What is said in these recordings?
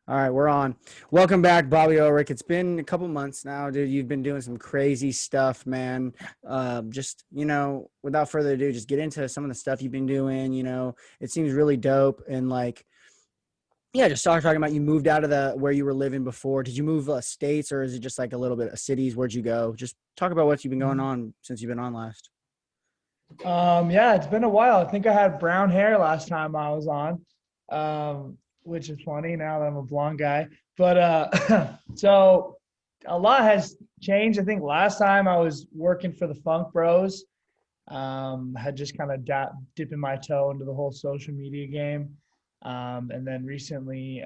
All right, we're on. Welcome back, Bobby Ulrich. It's been a couple months now, dude. You've been doing some crazy stuff, man. Without further ado, just get into some of the stuff you've been doing. It seems really dope. And yeah, just talking about you moved out of the where you were living before. Did you move states, or is it just like a little bit of cities? Where'd you go? Just talk about what you've been going on since you've been on last. Yeah, it's been a while. I think I had brown hair last time I was on, which is funny now that I'm a blonde guy. But so a lot has changed. I think last time I was working for the Funk Bros, had just kind of dipping my toe into the whole social media game. And then recently,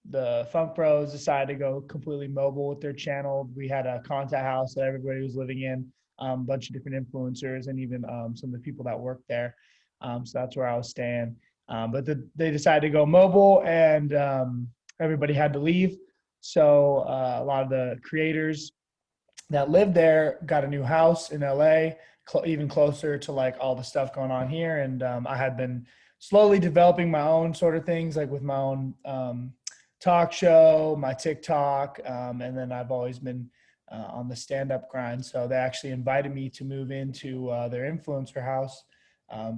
the Funk Bros decided to go completely mobile with their channel. We had a content house that everybody was living in, a bunch of different influencers, and even some of the people that work there. So that's where I was staying. They decided to go mobile, and everybody had to leave. So a lot of the creators that lived there got a new house in LA, even closer to like all the stuff going on here. And I had been slowly developing my own sort of things, like with my own talk show, my TikTok, and then I've always been on the stand-up grind. So they actually invited me to move into their influencer house.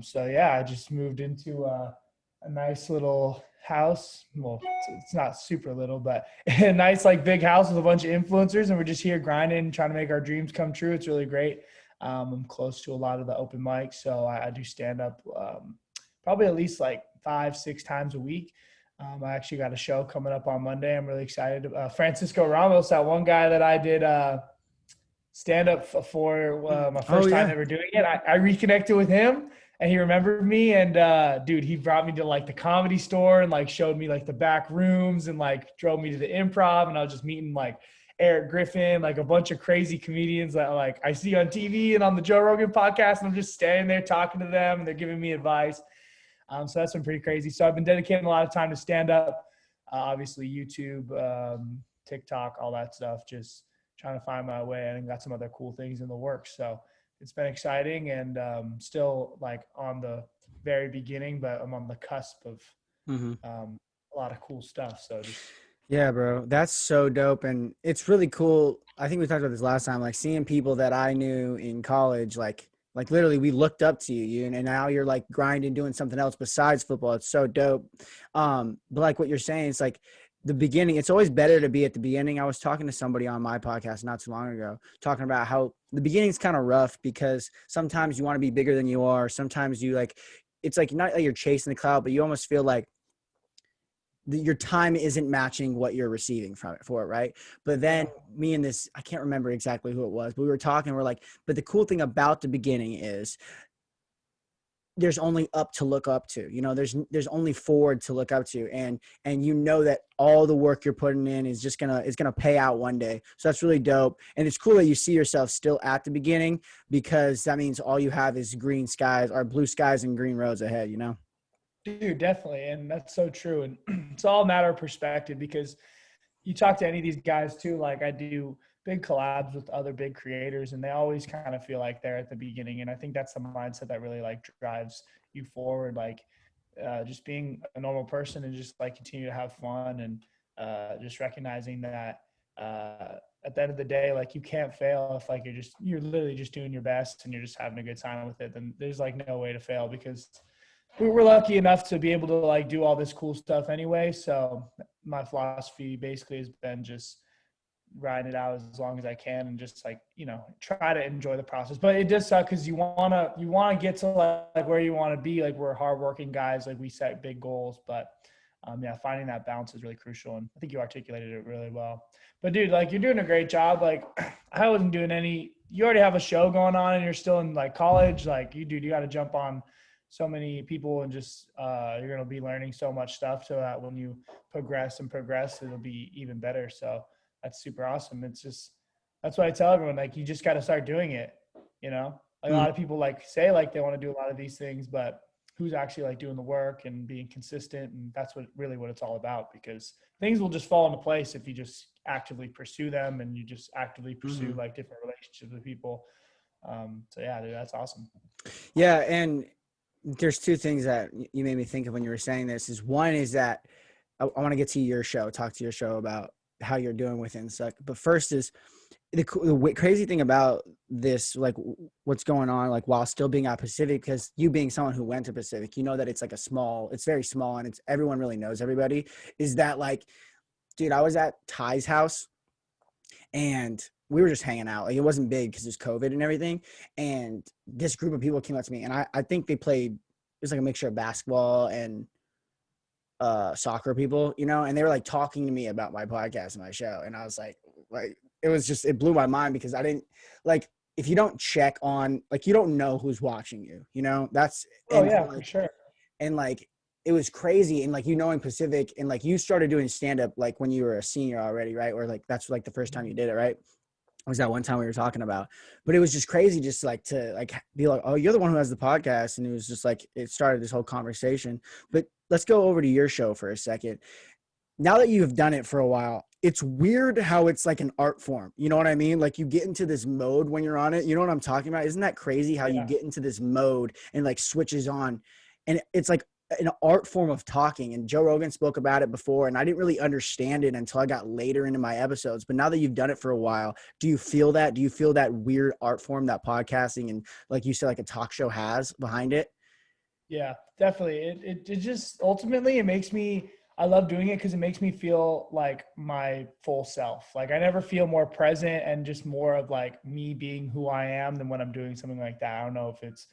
So yeah, I just moved into a nice little house. Well, it's not super little, but a nice like big house with a bunch of influencers, and we're just here grinding, trying to make our dreams come true. It's really great. I'm close to a lot of the open mics, so I do stand-up probably at least like 5-6 times a week. I actually got a show coming up on Monday. I'm really excited. Francisco Ramos, that one guy that I did stand up for my Oh first time yeah. ever doing it. I reconnected with him, and he remembered me. And dude, he brought me to like the Comedy Store and like showed me like the back rooms and like drove me to the Improv. And I was just meeting like Eric Griffin, like a bunch of crazy comedians that like I see on TV and on the Joe Rogan podcast. And I'm just standing there talking to them, and they're giving me advice. So that's been pretty crazy. So I've been dedicating a lot of time to stand up, obviously YouTube, TikTok, all that stuff, just trying to find my way, and got some other cool things in the works. So it's been exciting, and still like on the very beginning, but I'm on the cusp of Mm-hmm. a lot of cool stuff. So just Yeah, bro. That's so dope. And it's really cool. I think we talked about this last time, like seeing people that I knew in college, like literally we looked up to and now you're like grinding, doing something else besides football. It's so dope. But like what you're saying, it's like the beginning, it's always better to be at the beginning. I was talking to somebody on my podcast not too long ago, talking about how the beginning's kind of rough because sometimes you want to be bigger than you are. Sometimes you like, it's like not like you're chasing the cloud, but you almost feel like your time isn't matching what you're receiving from it for it, right? But then me and this, I can't remember exactly who it was, but we were talking, we're like, but the cool thing about the beginning is there's only up to look up to, there's only forward to look up to. And you know that all the work you're putting in is just gonna pay out one day. So that's really dope. And it's cool that you see yourself still at the beginning, because that means all you have is green skies or blue skies and green roads ahead. dude, definitely. And that's so true. And it's all a matter of perspective, because you talk to any of these guys too, like I do big collabs with other big creators, and they always kind of feel like they're at the beginning. And I think that's the mindset that really like drives you forward. Like just being a normal person and just like continue to have fun, and just recognizing that at the end of the day, like you can't fail if like you're literally just doing your best and you're just having a good time with it. Then there's like no way to fail, because we're lucky enough to be able to like do all this cool stuff anyway. So my philosophy basically has been just ride it out as long as I can, and just like, try to enjoy the process. But it does suck because you wanna get to like where you want to be. Like we're hardworking guys, like we set big goals, but yeah, finding that balance is really crucial. And I think you articulated it really well. But dude, like you're doing a great job. Like I wasn't doing you already have a show going on and you're still in like college. Like you got to jump on so many people, and just you're going to be learning so much stuff, so that when you progress, it'll be even better. So that's super awesome. It's just, that's why I tell everyone, like, you just got to start doing it. Like a lot of people like say like they want to do a lot of these things, but who's actually like doing the work and being consistent? And that's what it's all about, because things will just fall into place if you just actively pursue them, and you just actively pursue Mm-hmm. like different relationships with people. So yeah, dude, that's awesome. Yeah, and there's two things that you made me think of when you were saying this. Is one is that I want to get to your show, talk to your show about how you're doing with Insect. But first is the crazy thing about this, like what's going on, like while still being at Pacific, because you being someone who went to Pacific, you know that it's like it's very small and it's everyone really knows everybody. Is that like, dude, I was at Ty's house and we were just hanging out. Like it wasn't big because it's COVID and everything. And this group of people came up to me and I think they played, it was like a mixture of basketball and soccer people, you know, and they were like talking to me about my podcast and my show. And I was like, it was just, it blew my mind because I didn't like, if you don't check on, like, you don't know who's watching you, you know, that's, Oh and yeah, for like, sure. and like, it was crazy. And like, you knowing Pacific and like, you started doing stand up, like when you were a senior already, right? Or like, that's like the first time you did it, right? Was that one time we were talking about, but it was just crazy just like to like be like, oh, you're the one who has the podcast. And it was just like, it started this whole conversation. But let's go over to your show for a second. Now that you've done it for a while, it's weird how it's like an art form. You know what I mean? Like you get into this mode when you're on it. You know what I'm talking about? Isn't that crazy how you Yeah. get into this mode and like switches on, and it's like an art form of talking. And Joe Rogan spoke about it before, and I didn't really understand it until I got later into my episodes. But now that you've done it for a while, do you feel that? Do you feel that weird art form that podcasting and, like you said, like a talk show has behind it? Yeah, definitely. It just ultimately it makes me I love doing it because it makes me feel like my full self. Like I never feel more present and just more of like me being who I am than when I'm doing something like that. I don't know if it's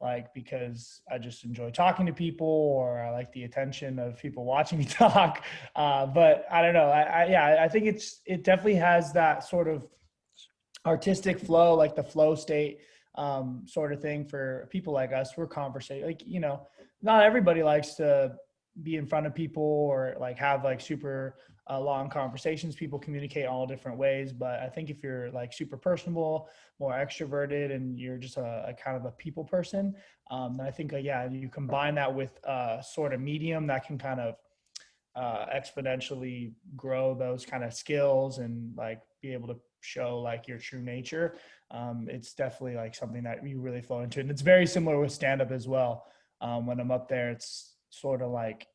like because I just enjoy talking to people or I like the attention of people watching me talk. But I don't know. I think it definitely has that sort of artistic flow, like the flow state sort of thing for people like us. We're conversation, like, you know, not everybody likes to be in front of people or like have like super long conversations. People communicate all different ways, but I think if you're like super personable, more extroverted, and you're just a kind of a people person, then I think yeah, you combine that with sort of medium that can kind of exponentially grow those kind of skills and like be able to show like your true nature. It's definitely like something that you really flow into, and it's very similar with stand up as well. When I'm up there, it's sort of like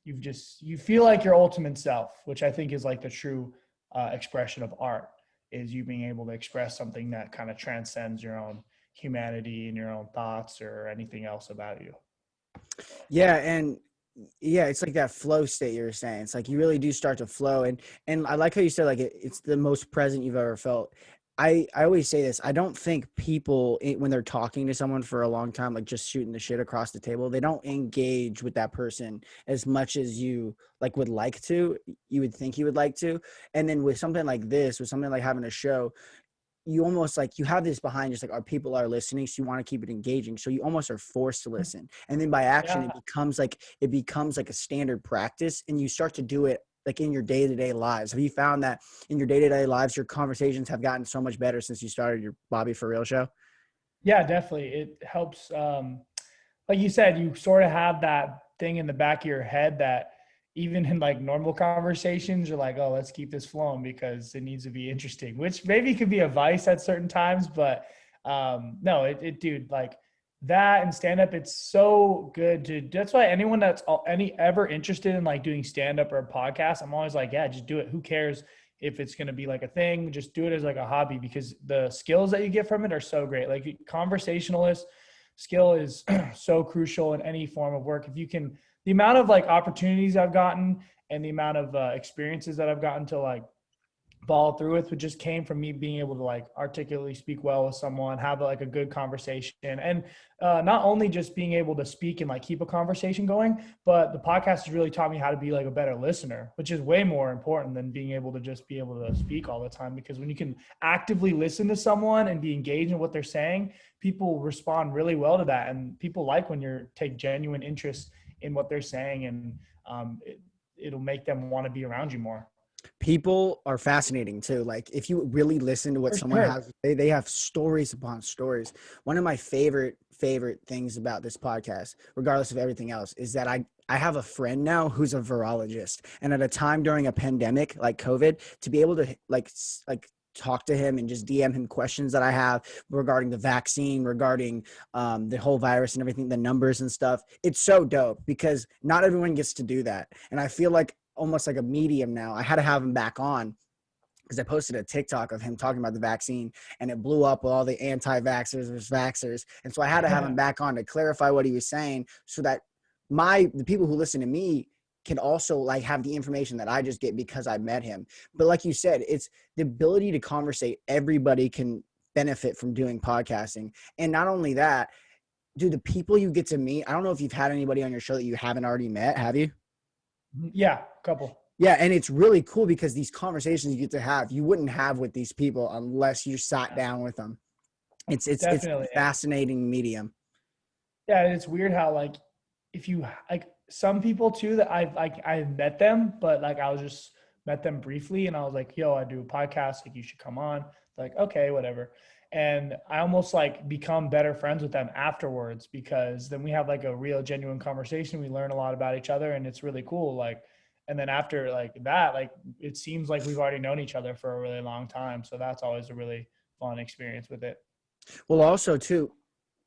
you feel like your ultimate self, which I think is like the true expression of art, is you being able to express something that kind of transcends your own humanity and your own thoughts or anything else about you. Yeah, and yeah, it's like that flow state you were saying. It's like you really do start to flow, and I like how you said like it's the most present you've ever felt. I always say this. I don't think people when they're talking to someone for a long time, like just shooting the shit across the table, they don't engage with that person as much as you like would like to. You would think you would like to, and then with something like this, with something like having a show, you almost like you have this behind just like our people are listening, so you want to keep it engaging, so you almost are forced to listen, and then by action Yeah. it becomes like a standard practice, and you start to do it like in your day-to-day lives. Have you found that in your day-to-day lives your conversations have gotten so much better since you started your Bobby for Real show? Yeah, definitely. It helps. Like you said, you sort of have that thing in the back of your head that even in like normal conversations, you're like, oh, let's keep this flowing because it needs to be interesting, which maybe could be a vice at certain times. But no, dude, like that and stand up, it's so good to, that's why anyone that's ever interested in like doing stand up or a podcast, I'm always like, yeah, just do it. Who cares if it's going to be like a thing? Just do it as like a hobby because the skills that you get from it are so great. Like conversationalist skill is so crucial in any form of work. If you can, the amount of like opportunities I've gotten and the amount of experiences that I've gotten to like follow through with, which just came from me being able to like articulately speak well with someone, have like a good conversation, and not only just being able to speak and like keep a conversation going, but the podcast has really taught me how to be like a better listener, which is way more important than being able to just be able to speak all the time. Because when you can actively listen to someone and be engaged in what they're saying, people respond really well to that, and people like when you take genuine interest in what they're saying, and it'll make them want to be around you more. People are fascinating too. Like if you really listen to what For someone sure. has to say, they have stories upon stories. One of my favorite things about this podcast, regardless of everything else, is that I have a friend now who's a virologist, and at a time during a pandemic like COVID, to be able to like talk to him and just DM him questions that I have regarding the vaccine, regarding the whole virus and everything, the numbers and stuff. It's so dope because not everyone gets to do that. And I feel like almost like a medium now. I had to have him back on because I posted a TikTok of him talking about the vaccine and it blew up with all the anti-vaxxers versus vaxxers. And so I had to have him back on to clarify what he was saying so that the people who listen to me can also like have the information that I just get because I met him. But like you said, it's the ability to conversate. Everybody can benefit from doing podcasting. And not only that, dude, the people you get to meet, I don't know if you've had anybody on your show that you haven't already met, have you? Yeah, couple. Yeah, and it's really cool because these conversations you get to have, you wouldn't have with these people unless you sat down with them. It's a Definitely. fascinating medium. Yeah, it's weird how like if you like some people too that I've met them, but like I was just met them briefly and I was like, yo, I do a podcast, like you should come on. Like, okay, whatever. And I almost like become better friends with them afterwards because then we have like a real genuine conversation. We learn a lot about each other and it's really cool. Like, and then after like that, like it seems like we've already known each other for a really long time. So that's always a really fun experience with it. Well, also too,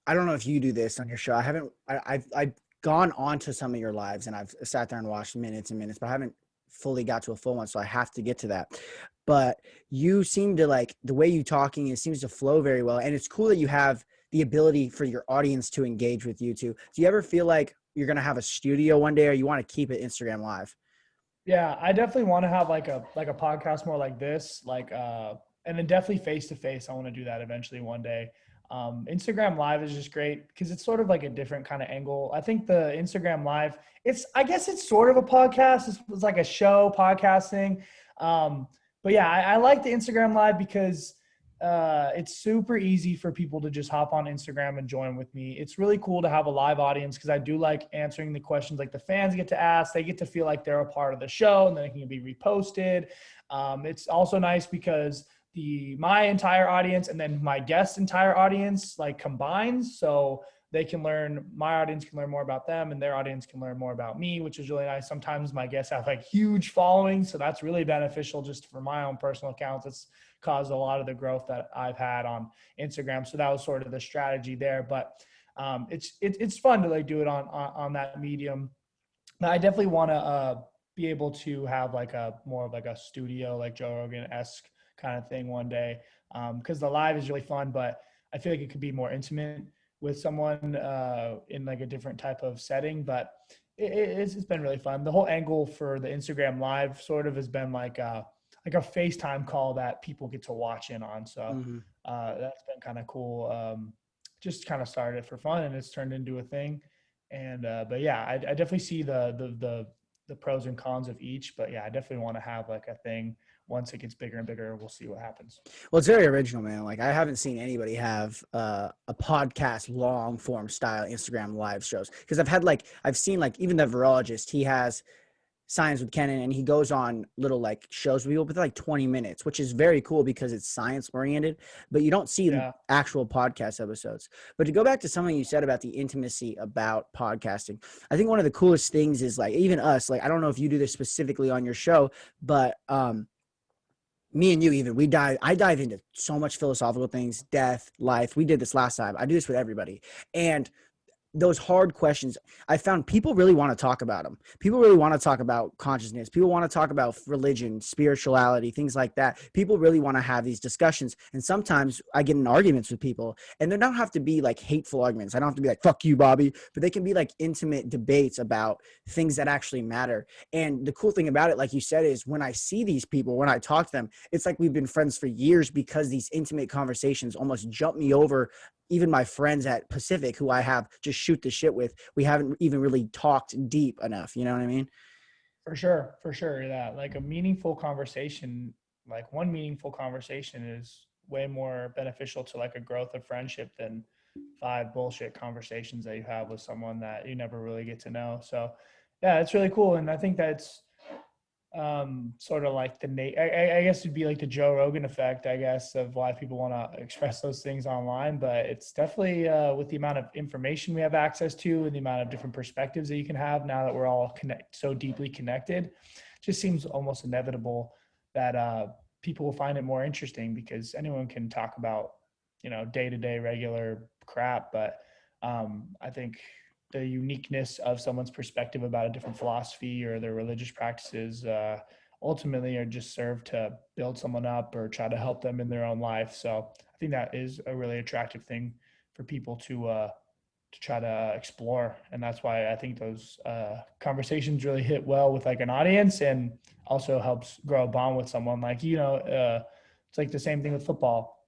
I don't know if you do this on your show. I haven't. I've gone on to some of your lives and I've sat there and watched minutes and minutes, but I haven't fully got to a full one. So I have to get to that. But you seem to like the way you talking. It seems to flow very well, and it's cool that you have the ability for your audience to engage with you too. Do you ever feel like you're gonna have a studio one day, or you want to keep it Instagram live? Yeah, I definitely want to have like a podcast more like this, like and then definitely face to face. I want to do that eventually one day. Instagram Live is just great because it's sort of like a different kind of angle. I think the Instagram Live, I guess it's sort of a podcast. It's like a show podcasting. But yeah, I like the Instagram Live because it's super easy for people to just hop on Instagram and join with me. It's really cool to have a live audience because I do like answering the questions like the fans get to ask. They get to feel like they're a part of the show and then it can be reposted. It's also nice because my entire audience and then my guest entire audience like combines. So my audience can learn more about them and their audience can learn more about me, which is really nice. Sometimes my guests have like huge followings. So that's really beneficial just for my own personal accounts. It's caused a lot of the growth that I've had on Instagram. So that was sort of the strategy there, but it's fun to like do it on that medium. But I definitely want to be able to have like a more of like a studio, like Joe Rogan-esque kind of thing one day. Because the live is really fun, but I feel like it could be more intimate with someone in like a different type of setting. But it's been really fun. The whole angle for the Instagram live sort of has been like a FaceTime call that people get to watch in on. So Mm-hmm. that's been kind of cool. Just kind of started for fun and it's turned into a thing. And but yeah, I definitely see the pros and cons of each. But yeah, I definitely want to have like a thing once it gets bigger and bigger. We'll see what happens. Well, it's very original, man. Like I haven't seen anybody have a podcast long form style Instagram live shows because I've seen like even the virologist. He has Science with Kenan and he goes on little like shows with people with like 20 minutes, which is very cool because it's science oriented, but you don't see Yeah. actual podcast episodes. But to go back to something you said about the intimacy about podcasting, I think one of the coolest things is like even us, like I don't know if you do this specifically on your show, but me and you even I dive into so much philosophical things, death, life. We did this last time. I do this with everybody. And those hard questions, I found people really want to talk about them. People really want to talk about consciousness. People want to talk about religion, spirituality, things like that. People really want to have these discussions. And sometimes I get in arguments with people and they don't have to be like hateful arguments. I don't have to be like, fuck you, Bobby, but they can be like intimate debates about things that actually matter. And the cool thing about it, like you said, is when I see these people, when I talk to them, it's like we've been friends for years because these intimate conversations almost jump me over even my friends at Pacific who I have just shoot the shit with, we haven't even really talked deep enough. You know what I mean? For sure. For sure. Yeah. Like a meaningful conversation, like one meaningful conversation is way more beneficial to like a growth of friendship than five bullshit conversations that you have with someone that you never really get to know. So yeah, it's really cool. And I think that's sort of like I guess it'd be like the Joe Rogan effect, I guess, of why people want to express those things online. But it's definitely with the amount of information we have access to and the amount of different perspectives that you can have now that we're all so deeply connected, just seems almost inevitable that people will find it more interesting because anyone can talk about, day-to-day regular crap. But I think the uniqueness of someone's perspective about a different philosophy or their religious practices ultimately are just served to build someone up or try to help them in their own life. So I think that is a really attractive thing for people to try to explore. And that's why I think those conversations really hit well with like an audience, and also helps grow a bond with someone. Like, it's like the same thing with football.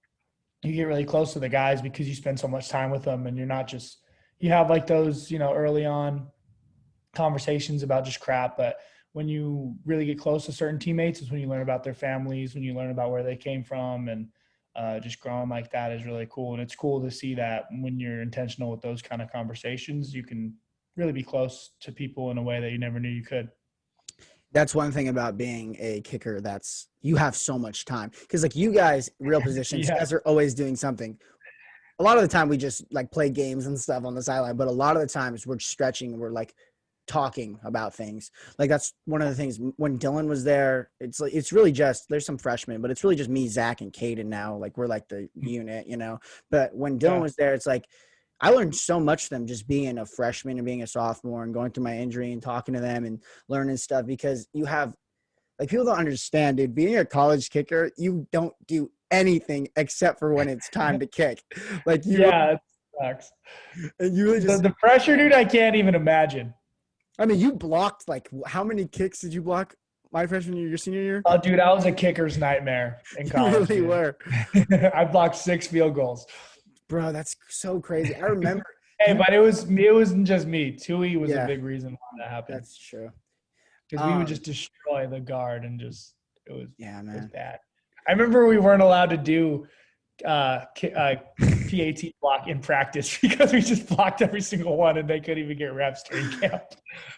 You get really close to the guys because you spend so much time with them, and you're not just, you have like those, early on conversations about just crap. But when you really get close to certain teammates is when you learn about their families, when you learn about where they came from, and just growing like that is really cool. And it's cool to see that when you're intentional with those kind of conversations, you can really be close to people in a way that you never knew you could. That's one thing about being a kicker. That's you have so much time because like you guys, real positions, you Yeah. guys are always doing something. A lot of the time we just like play games and stuff on the sideline, but a lot of the times we're stretching, we're like talking about things. Like that's one of the things when Dylan was there, it's like it's really just there's some freshmen, but it's really just me, Zach, and Caden now. Like we're like the unit, you know. But when Dylan Yeah. was there, it's like I learned so much from them just being a freshman and being a sophomore and going through my injury and talking to them and learning stuff because you have like people don't understand, dude. Being a college kicker, you don't do anything except for when it's time to kick. Like you, Yeah. It sucks. and you really The, just. the pressure, dude, I can't even imagine. I mean, you blocked like how many kicks did you block my freshman year, your senior year? Oh, dude, I was a kicker's nightmare in You college, really dude. were, I blocked 6 field goals. bro. That's so crazy. I remember. Do Hey, you? but it wasn't just me. Tui was a Yeah, big reason why that happened, that's true. because we would just destroy the guard and just Yeah, it was man. bad. I remember we weren't allowed to do PAT block in practice because we just blocked every single one, and they couldn't even get reps during camp.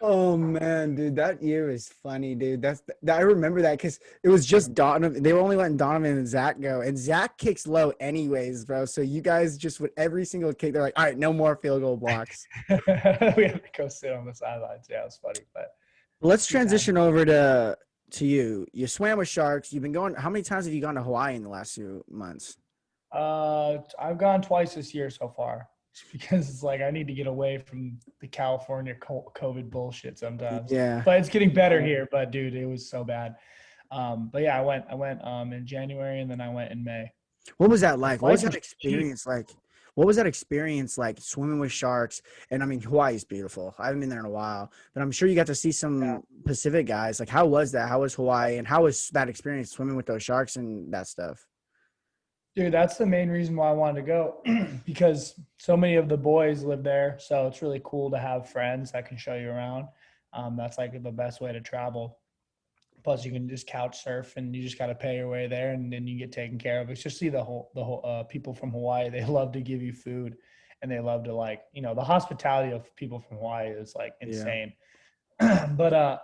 Oh man, dude, that year is funny, dude. I remember that because it was just Donovan. They were only letting Donovan and Zach go, and Zach kicks low anyways, bro. So you guys just with every single kick, they're like, all right, no more field goal blocks. We had to go sit on the sidelines. Yeah, it was funny, but Let's good time. transition over to you. You swam with sharks. You've been going. How many times have you gone to Hawaii in the last 2 months? I've gone twice this year so far, just because it's like I need to get away from the California COVID bullshit sometimes. Yeah. But it's getting better here. But dude, it was so bad. But yeah, I went in January, and then I went in May. What was that The like? What was flights are that cheap. experience like? What was that experience like swimming with sharks? And I mean, Hawaii is beautiful. I haven't been there in a while, but I'm sure you got to see Yeah. some Pacific guys. Like, how was that? How was Hawaii? And how was that experience swimming with those sharks and that stuff? Dude, that's the main reason why I wanted to go because so many of the boys live there. So it's really cool to have friends that can show you around. That's like the best way to travel. Plus, you can just couch surf, and you just got to pay your way there, and then you get taken care of. Especially the whole people from Hawaii, they love to give you food, and they love to like the hospitality of people from Hawaii is like Yeah. insane. But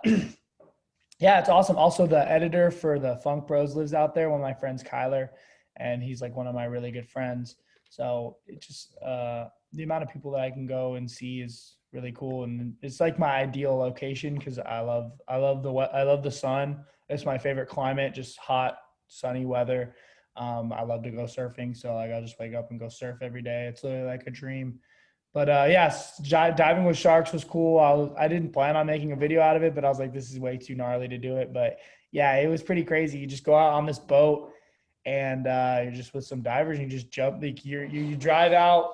yeah, it's awesome. Also, the editor for the Funk Bros lives out there. One of my friends, Kyler, and he's like one of my really good friends. So it just the amount of people that I can go and see is really cool, and it's like my ideal location because I love the sun. It's my favorite climate, just hot, sunny weather. I love to go surfing, so like I just wake up and go surf every day. It's literally like a dream. But yes, diving with sharks was cool. I didn't plan on making a video out of it, but I was like, this is way too gnarly to do it. But yeah, it was pretty crazy. You just go out on this boat, and you're just with some divers, and you just jump. Like you drive out,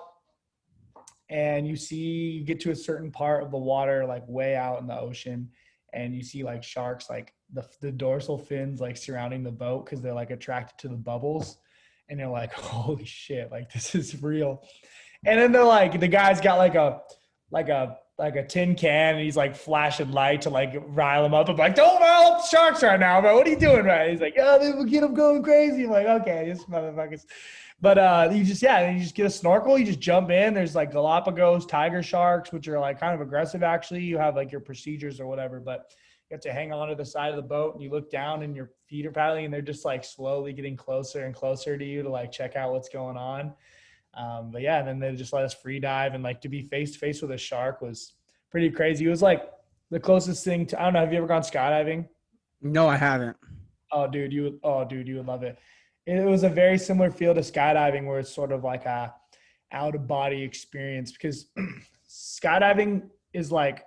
and you get to a certain part of the water, like way out in the ocean, and you see like sharks, like the dorsal fins, like surrounding the boat because they're like attracted to the bubbles, and you're like, holy shit, like this is real. And then they're like, the guy's got like a tin can, and he's like flashing light to like rile him up. I'm like, don't rile up the sharks right now, bro. What are you doing, right? He's like, oh, they will get them going crazy. I'm like, okay, this motherfuckers. But you just get a snorkel, you just jump in. There's like Galapagos tiger sharks, which are like kind of aggressive actually. You have like your procedures or whatever, but you have to hang on to the side of the boat, and you look down, and your feet are paddling, and they're just like slowly getting closer and closer to you to like check out what's going on. But yeah, and then they just let us free dive, and like to be face to face with a shark was pretty crazy. It was like the closest thing to, I don't know, have you ever gone skydiving? No, I haven't. Dude, you would love it. It was a very similar feel to skydiving, where it's sort of like a out of body experience, because skydiving is like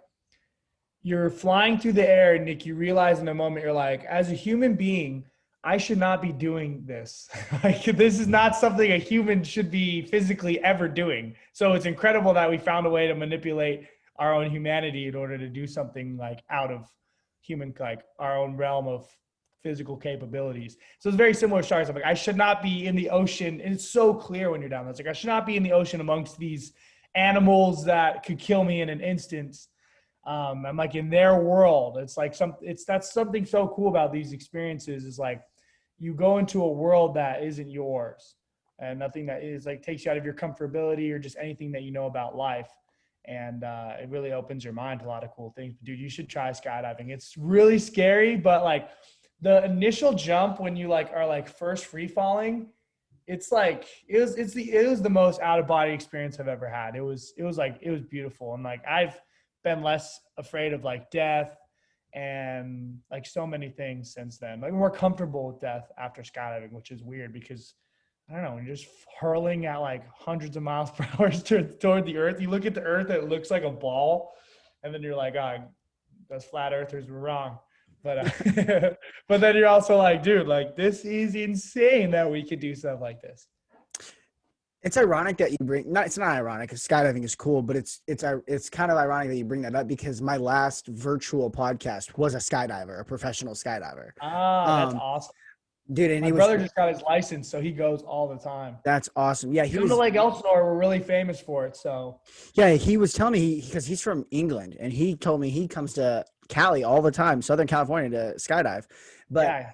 you're flying through the air, and Nick, you realize in a moment, you're like, as a human being, I should not be doing this. Like, this is not something a human should be physically ever doing. So it's incredible that we found a way to manipulate our own humanity in order to do something like out of human, like our own realm of physical capabilities. So it's very similar to sharks. I'm like, I should not be in the ocean. And it's so clear when you're down there. It's like, I should not be in the ocean amongst these animals that could kill me in an instant. I'm like in their world. It's like that's something so cool about these experiences, is like you go into a world that isn't yours, and nothing that is like takes you out of your comfortability or just anything that you know about life. And it really opens your mind to a lot of cool things. Dude, you should try skydiving. It's really scary, but like the initial jump when you like are like first free falling, it's like it was the most out of body experience I've ever had. It was beautiful. And like I've been less afraid of like death and like so many things since then. Like more comfortable with death after skydiving, which is weird because I don't know, when you're just hurling at like hundreds of miles per hour toward the earth, you look at the earth, it looks like a ball, and then you're like, oh, those flat earthers were wrong. But but then you're also like, dude, like this is insane that we could do stuff like this. It's ironic that you bring not. It's not ironic because skydiving is cool, but it's kind of ironic that you bring that up because my last virtual podcast was a skydiver, a professional skydiver. Ah, that's Um, awesome. dude, and My he was brother just got his license, so he goes all the time. that's awesome. Yeah, he Come to was. Lake Elsinore, we're really famous for it. So Yeah, he was telling me because he's from England, and he told me he comes to Cali all the time, Southern California, to skydive. But yeah.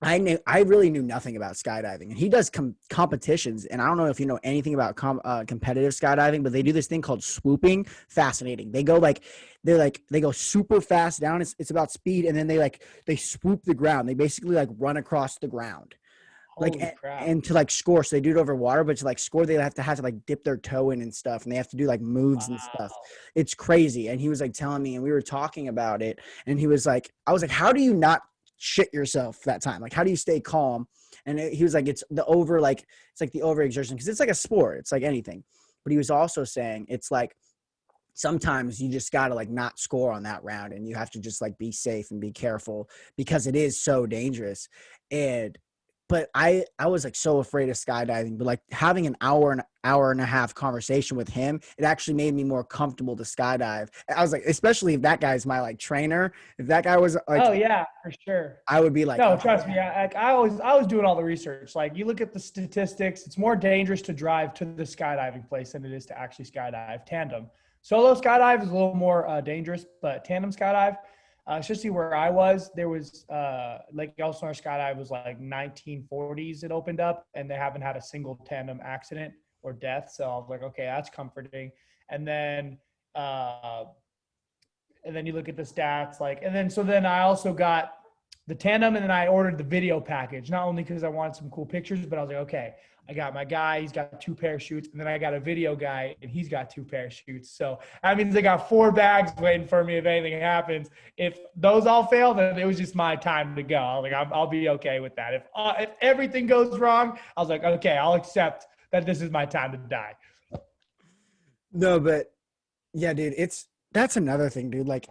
I really knew nothing about skydiving, and he does competitions. And I don't know if you know anything about competitive skydiving, but they do this thing called swooping. Fascinating. They go super fast down. It's about speed, and then they swoop the ground. They basically like run across the ground, like Holy crap. and to like score. So they do it over water, but to like score, they have to like dip their toe in and stuff, and they have to do like moves and stuff. Wow. It's crazy. And he was like telling me, and we were talking about it, and he was like, I was like, how do you not shit yourself that time? Like, how do you stay calm? And he was like, it's the overexertion because it's like a sport. It's like anything. But he was also saying it's like sometimes you just got to like not score on that round and you have to just like be safe and be careful because it is so dangerous. And but I was like so afraid of skydiving, but like having an hour and a half conversation with him, it actually made me more comfortable to skydive. I was like, especially if that guy's my like trainer, if that guy was like, Oh yeah, for sure. I would be like, No, okay, trust me. I was doing all the research. Like you look at the statistics, it's more dangerous to drive to the skydiving place than it is to actually skydive tandem. Solo skydive is a little more dangerous, but tandem skydive, especially where I was, there was Lake Elsinore skydive was like 1940s it opened up, and they haven't had a single tandem accident or death. So I was like, okay, that's comforting. And then uh, and then you look at the stats, like, and then so then I also got the tandem, and then I ordered the video package, not only because I wanted some cool pictures, but I was like, okay, I got my guy, he's got 2 parachutes, and then I got a video guy, and he's got 2 parachutes. So that means I got 4 bags waiting for me if anything happens. If those all fail, then it was just my time to go. I was like, I'll be okay with that. If everything goes wrong, I was like, okay, I'll accept that this is my time to die. no, but yeah, dude, that's another thing, dude. Like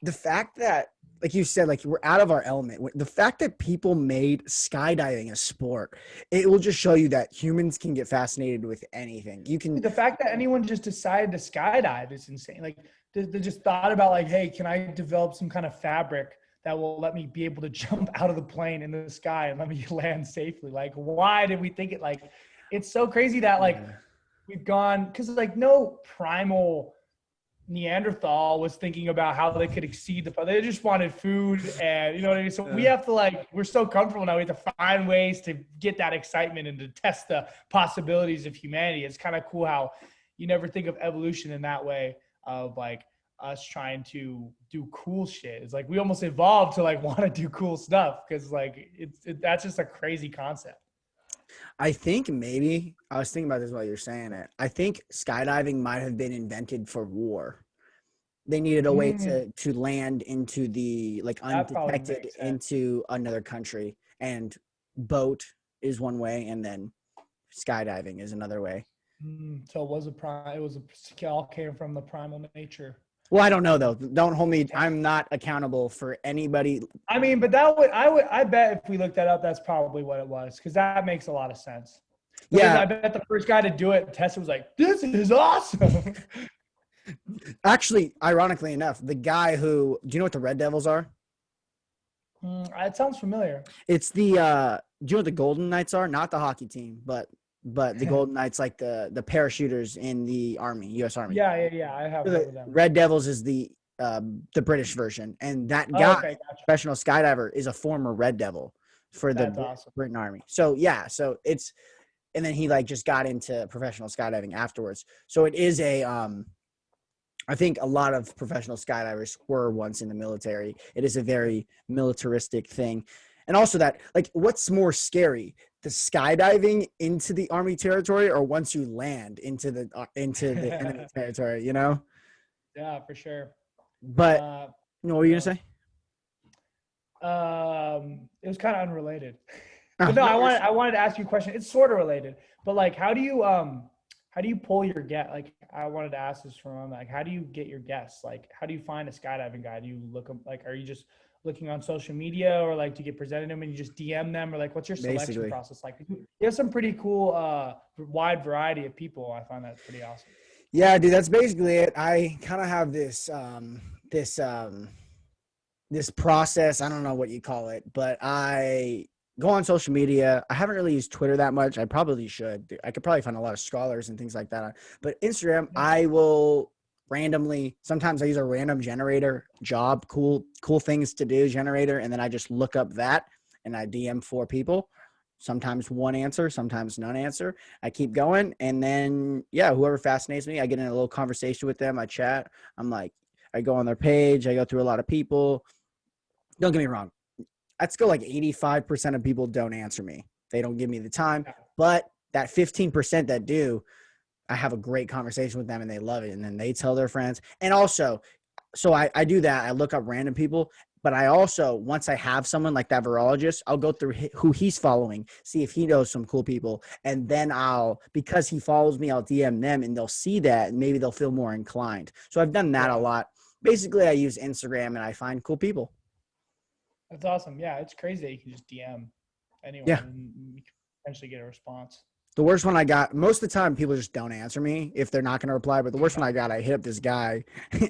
the fact that, like you said, like we're out of our element. The fact that people made skydiving a sport, it will just show you that humans can get fascinated with anything. You can, The fact that anyone just decided to skydive is insane. Like they just thought about like, hey, can I develop some kind of fabric that will let me be able to jump out of the plane in the sky and let me land safely? Like, why did we think it? Like, it's so crazy that like yeah, we've gone, because like no primal Neanderthal was thinking about how they could exceed they just wanted food, and you know what I mean? So we have to like, we're so comfortable now, we have to find ways to get that excitement and to test the possibilities of humanity. It's kind of cool how you never think of evolution in that way, of like us trying to do cool shit. It's like we almost evolved to like want to do cool stuff, because like that's just a crazy concept. I think maybe I was thinking about this while you're saying it. I think skydiving might have been invented for war They needed a way Mm, to land into the like that probably undetected makes sense. into another country, and boat is one way, and then skydiving is another way. So it was a prime. It was a all came from the primal nature. Well, I don't know And though. Don't hold me. I'm not accountable for anybody. I mean, but I bet if we look that up, that's probably what it was because that makes a lot of sense. Because Yeah, I bet the first guy to do it, Tessa was like, "This is awesome." actually, ironically enough, the guy who do you know what the Red Devils are? It sounds familiar. It's the do you know what the Golden Knights are? Not the hockey team, but the Golden Knights, like the parachuters in the Army, U.S. Army. Yeah. I have heard The of them. Red Devils is the British version, and that Oh, guy, okay, gotcha. professional skydiver, is a former Red Devil for the That's awesome. Britain Army. So yeah, so it's and then he like just got into professional skydiving afterwards. So it is a I think a lot of professional skydivers were once in the military. It is a very militaristic thing. And also that, like, what's more scary, the skydiving into the Army territory or once you land into the enemy territory, you know? Yeah, for sure. But Uh, you know what were what you gonna else? say? It was kind of unrelated, but Oh, no, no worries. I wanted to ask you a question. It's sort of related, but like, how do you pull your get? Like, I wanted to ask this from like, how do you get your guests? Like, how do you find a skydiving guy? Do you look up like, are you just looking on social media, or like, do you get presented them and you just DM them, or like, what's your selection Basically. process like? You have some pretty cool, wide variety of people. I find that pretty awesome. Yeah, dude, that's basically it. I kind of have this this process. I don't know what you call it, but I go on social media. I haven't really used Twitter that much. I probably should. I could probably find a lot of scholars and things like that. But Instagram, Yeah. I will randomly. Sometimes I use a random generator job, cool things to do generator, and then I just look up that and I DM four people. Sometimes one answer, sometimes none answer. I keep going, and then yeah, whoever fascinates me, I get in a little conversation with them. I chat. I'm like, I go on their page. I go through a lot of people. Don't get me wrong. I'd still like 85% of people don't answer me. They don't give me the time. But that 15% that do, I have a great conversation with them and they love it. And then they tell their friends. And also, so I do that. I look up random people. But I also, once I have someone like that virologist, I'll go through who he's following, see if he knows some cool people. And then because he follows me, I'll DM them and they'll see that and maybe they'll feel more inclined. So I've done that a Yeah. lot. Basically, I use Instagram and I find cool people. That's awesome. Yeah, it's crazy that you can just DM anyone Yeah. and you can potentially get a response. The worst one I got, most of the time, people just don't answer me if they're not going to reply. But the worst one I got, I hit up this guy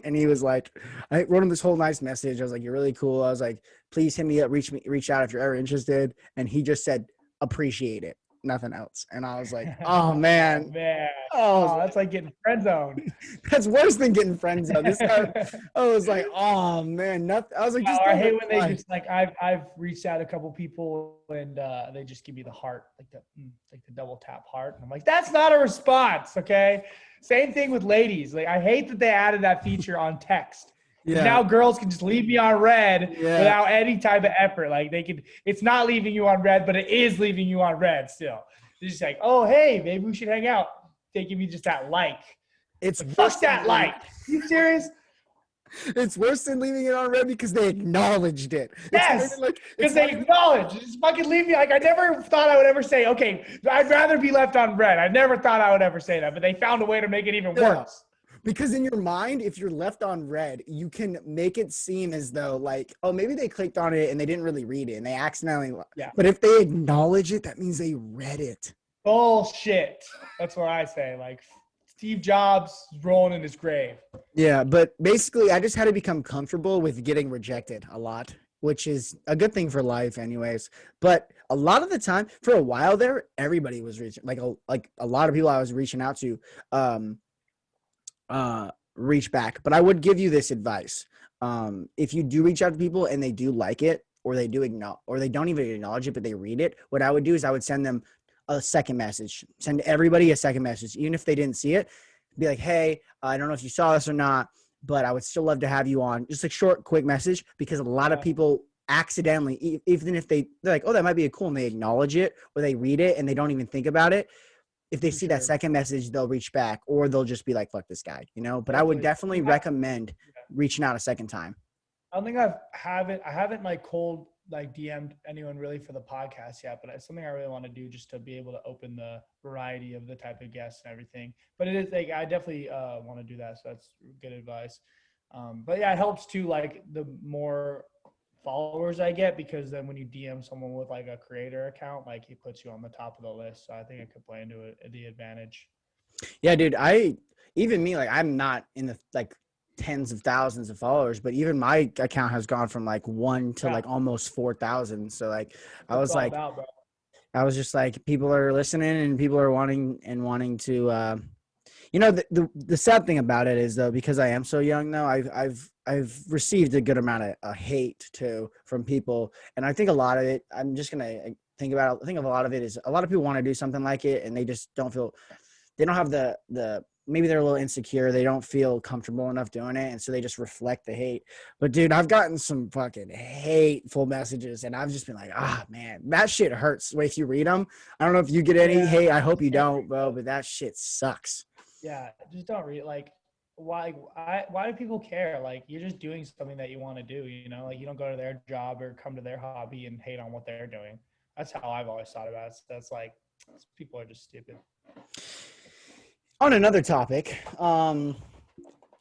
and he was like, I wrote him this whole nice message. I was like, you're really cool. I was like, please hit me up, reach out if you're ever interested. And he just said, appreciate it. Nothing else. And I was like, oh, Oh man. man. Oh, Oh, that's like getting friend zoned. that's worse than getting friend zone. This guy, I was like, oh, man. Nothing. I was like, just Or I don't hate when they reply. just like I've reached out to a couple people and they just give me the heart, like the double tap heart. And I'm like, that's not a response, okay? Same thing with ladies. Like I hate that they added that feature on text. Because Yeah. now girls can just leave me on red Yeah. without any type of effort. Like it's not leaving you on red, but it is leaving you on red still. They're just like, oh hey, maybe we should hang out. They give you just that like. It's Like, worse fuck than that like. You serious? it's worse than leaving it on red because they acknowledged it. It's not even Yes, like because it's not they even acknowledge. Just fucking leave me. Like I never thought I would ever say, okay, I'd rather be left on red. I never thought I would ever say that, but they found a way to make it even yeah. worse. Because in your mind, if you're left on red, you can make it seem as though like, oh, maybe they clicked on it and they didn't really read it and they accidentally. Yeah. But if they acknowledge it, that means they read it. Bullshit. That's what I say. Like Steve Jobs rolling in his grave. Yeah, but basically, I just had to become comfortable with getting rejected a lot, which is a good thing for life, anyways. But a lot of the time, for a while there, everybody was reaching like a lot of people I was reaching out to. Reach back. But I would give you this advice. If you do reach out to people and they do like it, or they do acknowledge, or they don't even acknowledge it, but they read it, what I would do is I would send them a second message. Send everybody a second message, even if they didn't see it. Be like, hey, I don't know if you saw this or not, but I would still love to have you on. Just a short, quick message, because a lot of people accidentally, even if they're like, oh, that might be a cool, and they acknowledge it, or they read it and they don't even think about it. If they see that second message, they'll reach back, or they'll just be like, fuck this guy, you know? But I would definitely recommend reaching out a second time? I don't think I haven't like cold like DM'd anyone really for the podcast yet, but it's something I really want to do just to be able to open the variety of the type of guests and everything. But it is like I definitely want to do that, so that's good advice. But yeah, it helps too. Like the more followers I get, because then when you DM someone with like a creator account, like he puts you on the top of the list. So I think it could play into it, the advantage. Yeah, dude. Even me, like I'm not in the like tens of thousands of followers, but even my account has gone from like one to Yeah, like almost 4,000. So like that's I what it's was all like, about, bro. I was just like, people are listening and people are wanting to, the sad thing about it is though, because I am so young though, I've received a good amount of hate too from people. And I think a lot of it, I'm just going to I think of a lot of it is a lot of people want to do something like it and they just don't feel, they don't have maybe they're a little insecure. They don't feel comfortable enough doing it. And so they just reflect the hate. But dude, I've gotten some fucking hateful messages and I've just been like, man, that shit hurts the way if you read them. I don't know if you get any Yeah, hate. I hope just you don't don't, read bro, those. but that shit sucks. Yeah, just don't read. Like, why do people care? Like, you're just doing something that you want to do. You know, like you don't go to their job or come to their hobby and hate on what they're doing. That's how I've always thought about it. So that's like, people are just stupid. On another topic,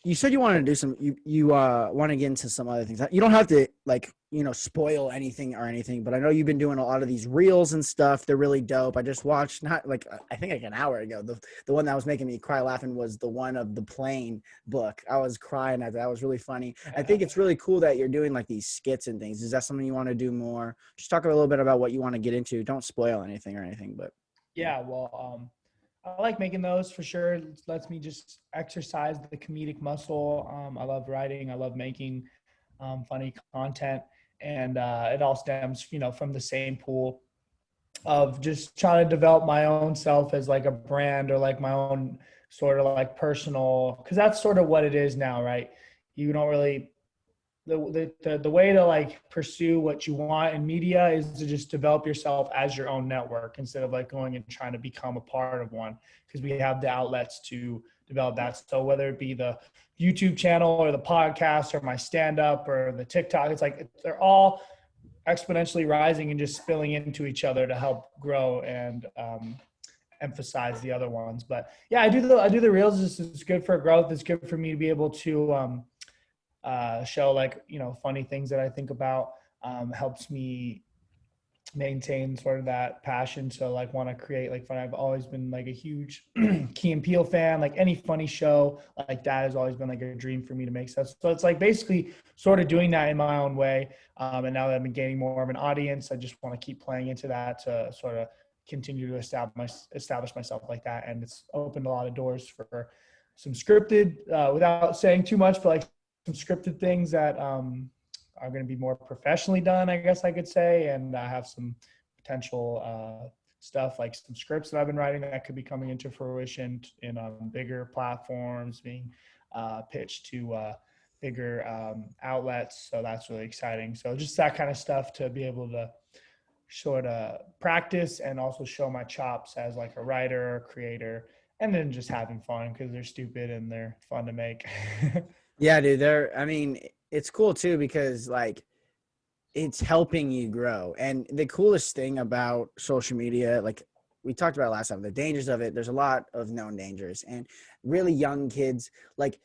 you said you wanted to do some you want to get into some other things. You don't have to like, spoil anything or anything, but I know you've been doing a lot of these reels and stuff. They're really dope. I just watched, not like, I think like an hour ago, the one that was making me cry laughing was the one of the plane book. I was crying at that. That was really funny. I think it's really cool that you're doing like these skits and things. Is that something you want to do more? Just talk a little bit about what you want to get into. Don't spoil anything or anything, but Yeah, well, I like making those for sure. It lets me just exercise the comedic muscle. I love writing. I love making funny content, and it all stems, from the same pool of just trying to develop my own self as like a brand or like my own sort of like personal, because that's sort of what it is now, right? You don't really the way to like pursue what you want in media is to just develop yourself as your own network instead of like going and trying to become a part of one, because we have the outlets to develop that. So whether it be the YouTube channel or the podcast or my stand up or the TikTok, it's like they're all exponentially rising and just spilling into each other to help grow and emphasize the other ones. But yeah, I do the reels. It's good for growth. It's good for me to be able to show like, funny things that I think about. Helps me maintain sort of that passion to like want to create like fun. I've always been like a huge Key and Peele fan. Like any funny show like that has always been like a dream for me to make stuff. So it's like basically sort of doing that in my own way. And now that I've been gaining more of an audience, I just want to keep playing into that to sort of continue to establish myself like that. And it's opened a lot of doors for some scripted, without saying too much, but like some scripted things that are going to be more professionally done, I guess I could say. And I have some potential stuff like some scripts that I've been writing that could be coming into fruition in bigger platforms, being pitched to bigger outlets. So that's really exciting. So just that kind of stuff to be able to sort of practice and also show my chops as like a writer or creator, and then just having fun because they're stupid and they're fun to make. yeah, dude, I mean, it's cool too because like it's helping you grow. And the coolest thing about social media, like we talked about last time, the dangers of it, there's a lot of known dangers. And really young kids, like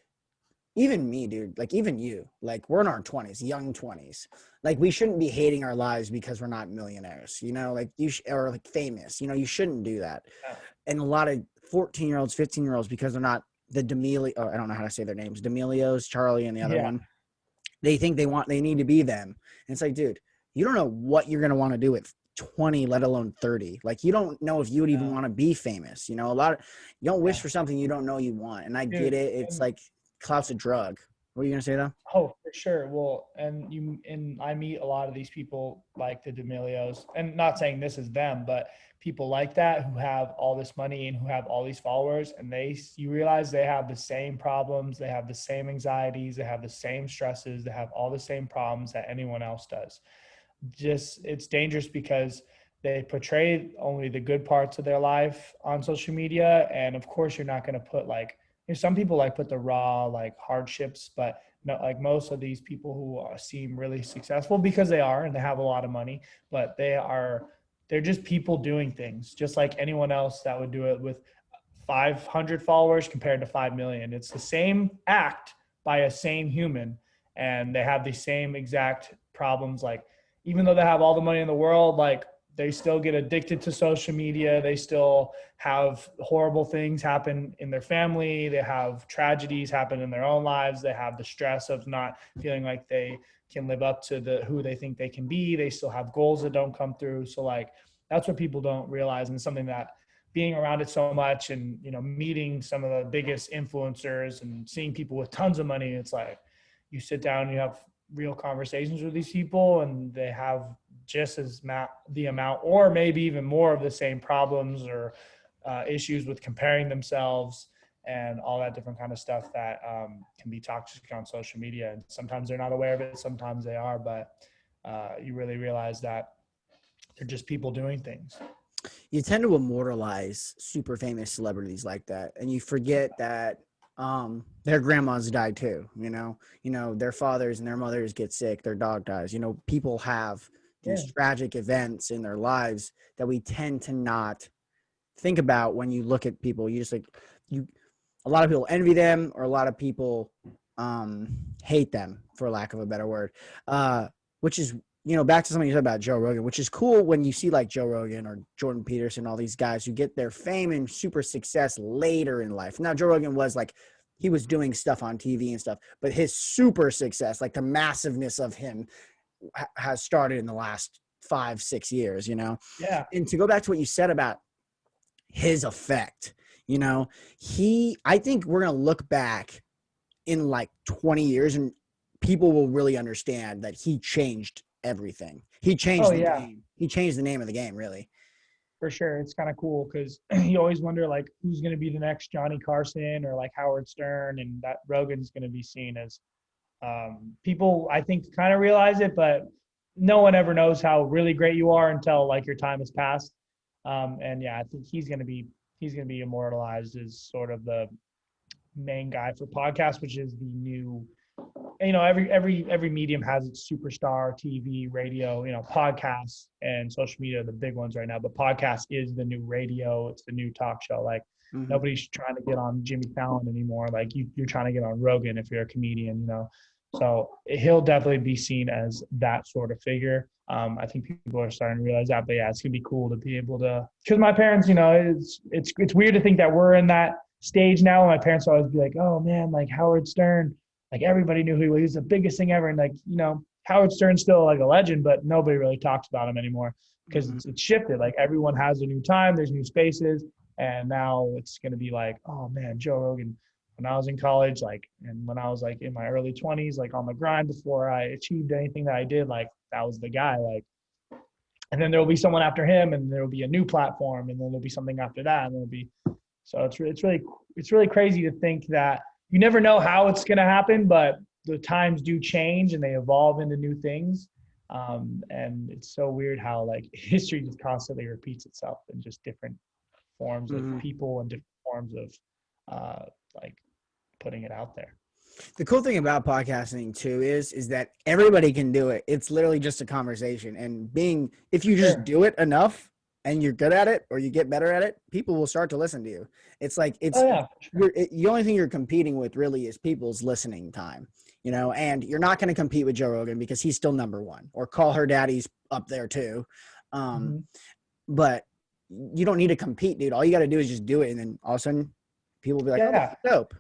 even me, dude, like even you, like we're in our 20s, young 20s. Like we shouldn't be hating our lives because we're not millionaires, like or like famous, you shouldn't do that. And a lot of 14-year-olds, 15-year-olds, because they're not the D'Amelio, I don't know how to say their names, D'Amelios, Charlie, and the other Yeah. one, they think they need to be them. And it's like, dude, you don't know what you're going to want to do at 20, let alone 30. Like, you don't know if you would even No. want to be famous. A lot of, you don't wish Yeah. for something you don't know you want. And I get Dude. it. It's like clout's a drug. What are you going to say though? Oh, for sure. Well, and I meet a lot of these people like the D'Amelios, and not saying this is them, but people like that who have all this money and who have all these followers, and you realize they have the same problems, they have the same anxieties, they have the same stresses, they have all the same problems that anyone else does. Just it's dangerous because they portray only the good parts of their life on social media, and of course, you're not going to put like, some people like put the raw like hardships, but like most of these people who seem really successful, because they are and they have a lot of money, but they're just people doing things just like anyone else that would do it with 500 followers compared to 5 million. It's the same act by a same human, and they have the same exact problems. Like, even though they have all the money in the world, like, they still get addicted to social media. They still have horrible things happen in their family. They have tragedies happen in their own lives. They have the stress of not feeling like they can live up to who they think they can be. They still have goals that don't come through. So like, that's what people don't realize, and something that, being around it so much, and meeting some of the biggest influencers and seeing people with tons of money, it's like you sit down and you have real conversations with these people, and they have just as the amount, or maybe even more, of the same problems or issues with comparing themselves and all that different kind of stuff that can be toxic on social media. And sometimes they're not aware of it, sometimes they are, but you really realize that they're just people doing things. You tend to immortalize super famous celebrities like that, and you forget that their grandmas died too. Their fathers and their mothers get sick, their dog dies. People have these tragic events in their lives that we tend to not think about when you look at people. You just like you a lot of people envy them, or a lot of people hate them, for lack of a better word, which is back to something you said about Joe Rogan, which is cool when you see like Joe Rogan or Jordan Peterson, all these guys who get their fame and super success later in life. Now, Joe Rogan was like, he was doing stuff on TV and stuff, but his super success, like the massiveness of him, has started in the last 5-6 years, Yeah. And to go back to what you said about his effect, I think we're going to look back in like 20 years and people will really understand that he changed everything. He changed the game. He changed the name of the game, really. For sure. It's kind of cool because you always wonder like who's going to be the next Johnny Carson or like Howard Stern, and that Rogan's going to be seen as people, I think, kind of realize it, but no one ever knows how really great you are until like your time has passed. And yeah, I think he's going to be immortalized as sort of the main guy for podcasts, which is the new, every medium has its superstar: TV, radio, podcasts and social media are the big ones right now, but podcast is the new radio. It's the new talk show. Like, nobody's trying to get on Jimmy Fallon anymore. Like, you're trying to get on Rogan if you're a comedian, so he'll definitely be seen as that sort of figure. I think people are starting to realize that, but yeah, it's gonna be cool to be able to, because my parents, it's weird to think that we're in that stage now. My parents always be like, oh man, like Howard Stern, like everybody knew who he was. He was the biggest thing ever. And like, Howard Stern's still like a legend, but nobody really talks about him anymore because it's shifted. Like, everyone has a new time, there's new spaces. And now it's going to be like, oh man, Joe Rogan, when I was in college, like, and when I was like in my early 20s, like on the grind before I achieved anything that I did, like that was the guy. Like, and then there'll be someone after him, and there'll be a new platform, and then there'll be something after that, and there'll be, so it's really crazy to think that you never know how it's going to happen, but the times do change and they evolve into new things. And it's so weird how like history just constantly repeats itself in just different forms of people and different forms of like putting it out there. The cool thing about podcasting too is that everybody can do it. It's literally just a conversation, and if you just do it enough and you're good at it, or you get better at it, people will start to listen to you. It's like, the only thing you're competing with really is people's listening time, and you're not going to compete with Joe Rogan because he's still number one, or Call Her Daddy's up there too. But you don't need to compete, dude. All you got to do is just do it. And then all of a sudden people will be like, oh, that's dope.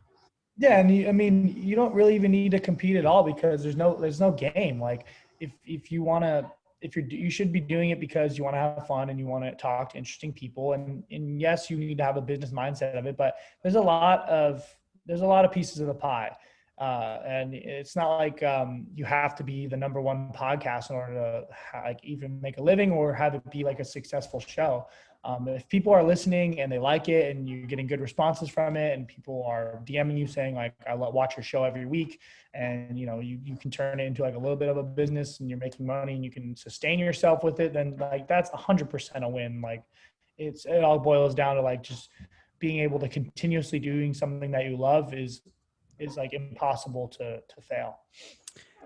Yeah. And you don't really even need to compete at all, because there's no game. Like, if you want to, you should be doing it because you want to have fun and you want to talk to interesting people. And yes, you need to have a business mindset of it, but there's a lot of pieces of the pie. And it's not like you have to be the number one podcast in order to like even make a living or have it be like a successful show. If people are listening and they like it and you're getting good responses from it, and people are DMing you saying like, I watch your show every week, and you can turn it into like a little bit of a business and you're making money and you can sustain yourself with it, then like that's 100% a win. Like, it all boils down to like just being able to continuously doing something that you love is is like impossible to fail.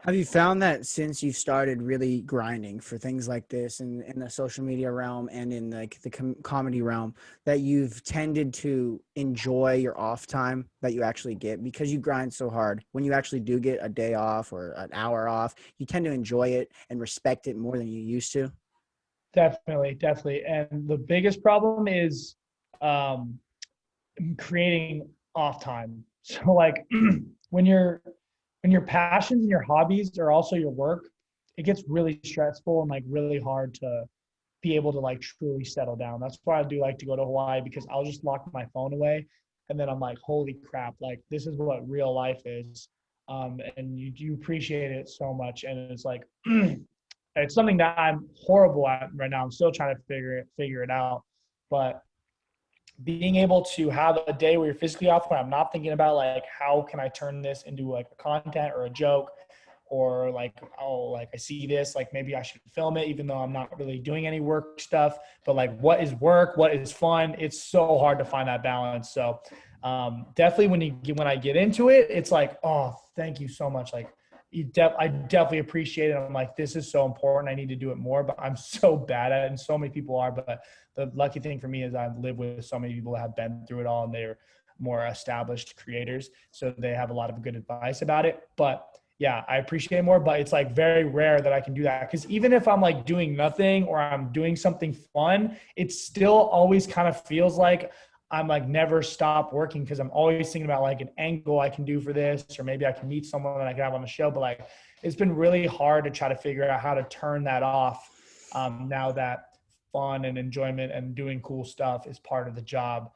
Have you found that since you've started really grinding for things like this in the social media realm and in like the comedy realm, that you've tended to enjoy your off time that you actually get because you grind so hard? When you actually do get a day off or an hour off, you tend to enjoy it and respect it more than you used to? Definitely, definitely. And the biggest problem is um, creating off time. So like when you're when your passions and your hobbies are also your work, it gets really stressful and like really hard to be able to like truly settle down. That's why I do like to go to Hawaii, because I'll just lock my phone away and then I'm like, holy crap, like this is what real life is. And you appreciate it so much. And it's like it's something that I'm horrible at right now. I'm still trying to figure it out. But being able to have a day where you're physically off, where I'm not thinking about like how can I turn this into like a content or a joke, or like, oh, like I see this, like maybe I should film it even though I'm not really doing any work stuff. But like, what is work, what is fun? It's so hard to find that balance. So definitely when I get into it, it's like, oh, thank you so much. Like I definitely appreciate it. I'm like, this is so important. I need to do it more, but I'm so bad at it, and so many people are. But the lucky thing for me is I live with so many people that have been through it all, and they're more established creators, so they have a lot of good advice about it. But yeah, I appreciate it more, but it's like very rare that I can do that, because even if I'm like doing nothing or I'm doing something fun, it still always kind of feels like I'm like never stop working, because I'm always thinking about like an angle I can do for this, or maybe I can meet someone that I can have on the show. But like, it's been really hard to try to figure out how to turn that off now that fun and enjoyment and doing cool stuff is part of the job.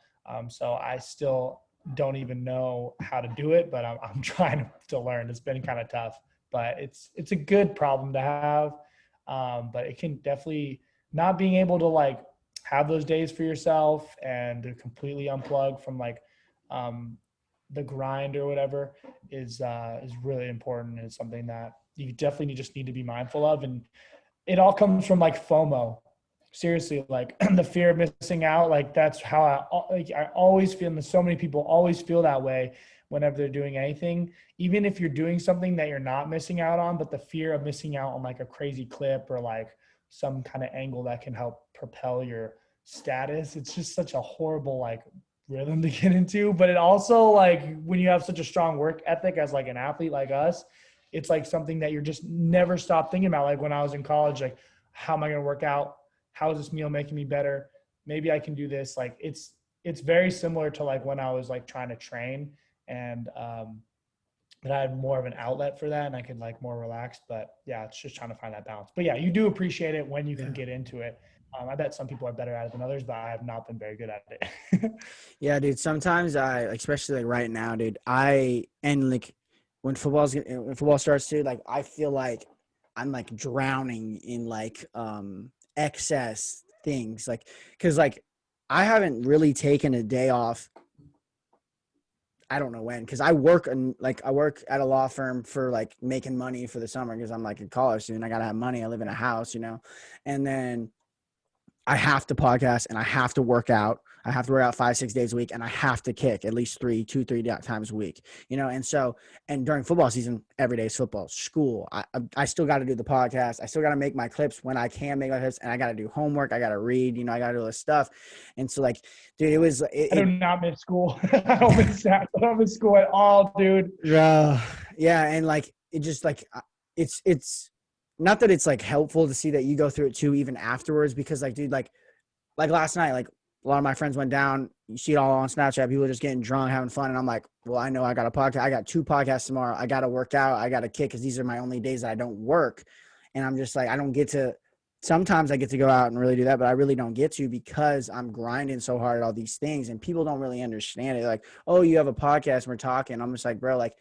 So I still don't even know how to do it, but I'm trying to learn. It's been kind of tough, but it's a good problem to have. But it can definitely, not being able to like have those days for yourself and to completely unplug from like um, the grind or whatever is really important, and it's something that you definitely just need to be mindful of. And it all comes from like FOMO. Seriously, like the fear of missing out. Like that's how I always feel, and so many people always feel that way whenever they're doing anything. Even if you're doing something that you're not missing out on, but the fear of missing out on like a crazy clip or like some kind of angle that can help propel your status. It's just such a horrible like rhythm to get into. But it also, like, when you have such a strong work ethic as like an athlete like us, it's like something that you're just never stop thinking about. Like when I was in college, like, how am I going to work out? How is this meal making me better? Maybe I can do this. Like it's very similar to like when I was like trying to train, and but I had more of an outlet for that and I could like more relaxed. But yeah, it's just trying to find that balance. But yeah, you do appreciate it when you can Yeah. get into it. I bet some people are better at it than others, but I have not been very good at it. Yeah, dude. Sometimes I, like, especially like right now, dude. I and like when football starts, dude. Like I feel like I'm like drowning in like excess things, like because like I haven't really taken a day off. I don't know when, because I work and like I work at a law firm for like making money for the summer because I'm like a college student. I gotta have money. I live in a house, and then I have to podcast and I have to work out. I have to work out 5-6 days a week, and I have to kick at least 3 times a week, And so, and during football season, every day is football, school. I still got to do the podcast. I still got to make my clips when I can make my clips, and I got to do homework. I got to read, I got to do all this stuff. And so, like, dude, I do not miss school. I don't miss that. I don't miss school at all, dude. yeah. And like, it just like, it's not that it's like helpful to see that you go through it too, even afterwards, because like, dude, like last night, like a lot of my friends went down. You see it all on Snapchat. People are just getting drunk, having fun. And I'm like, well, I know I got a podcast. I got 2 podcasts tomorrow. I got to work out. I got to kick, because these are my only days that I don't work. And I'm just like, I don't get to, sometimes I get to go out and really do that, but I really don't get to, because I'm grinding so hard at all these things, and people don't really understand it. Like, oh, you have a podcast and we're talking. I'm just like, bro, like,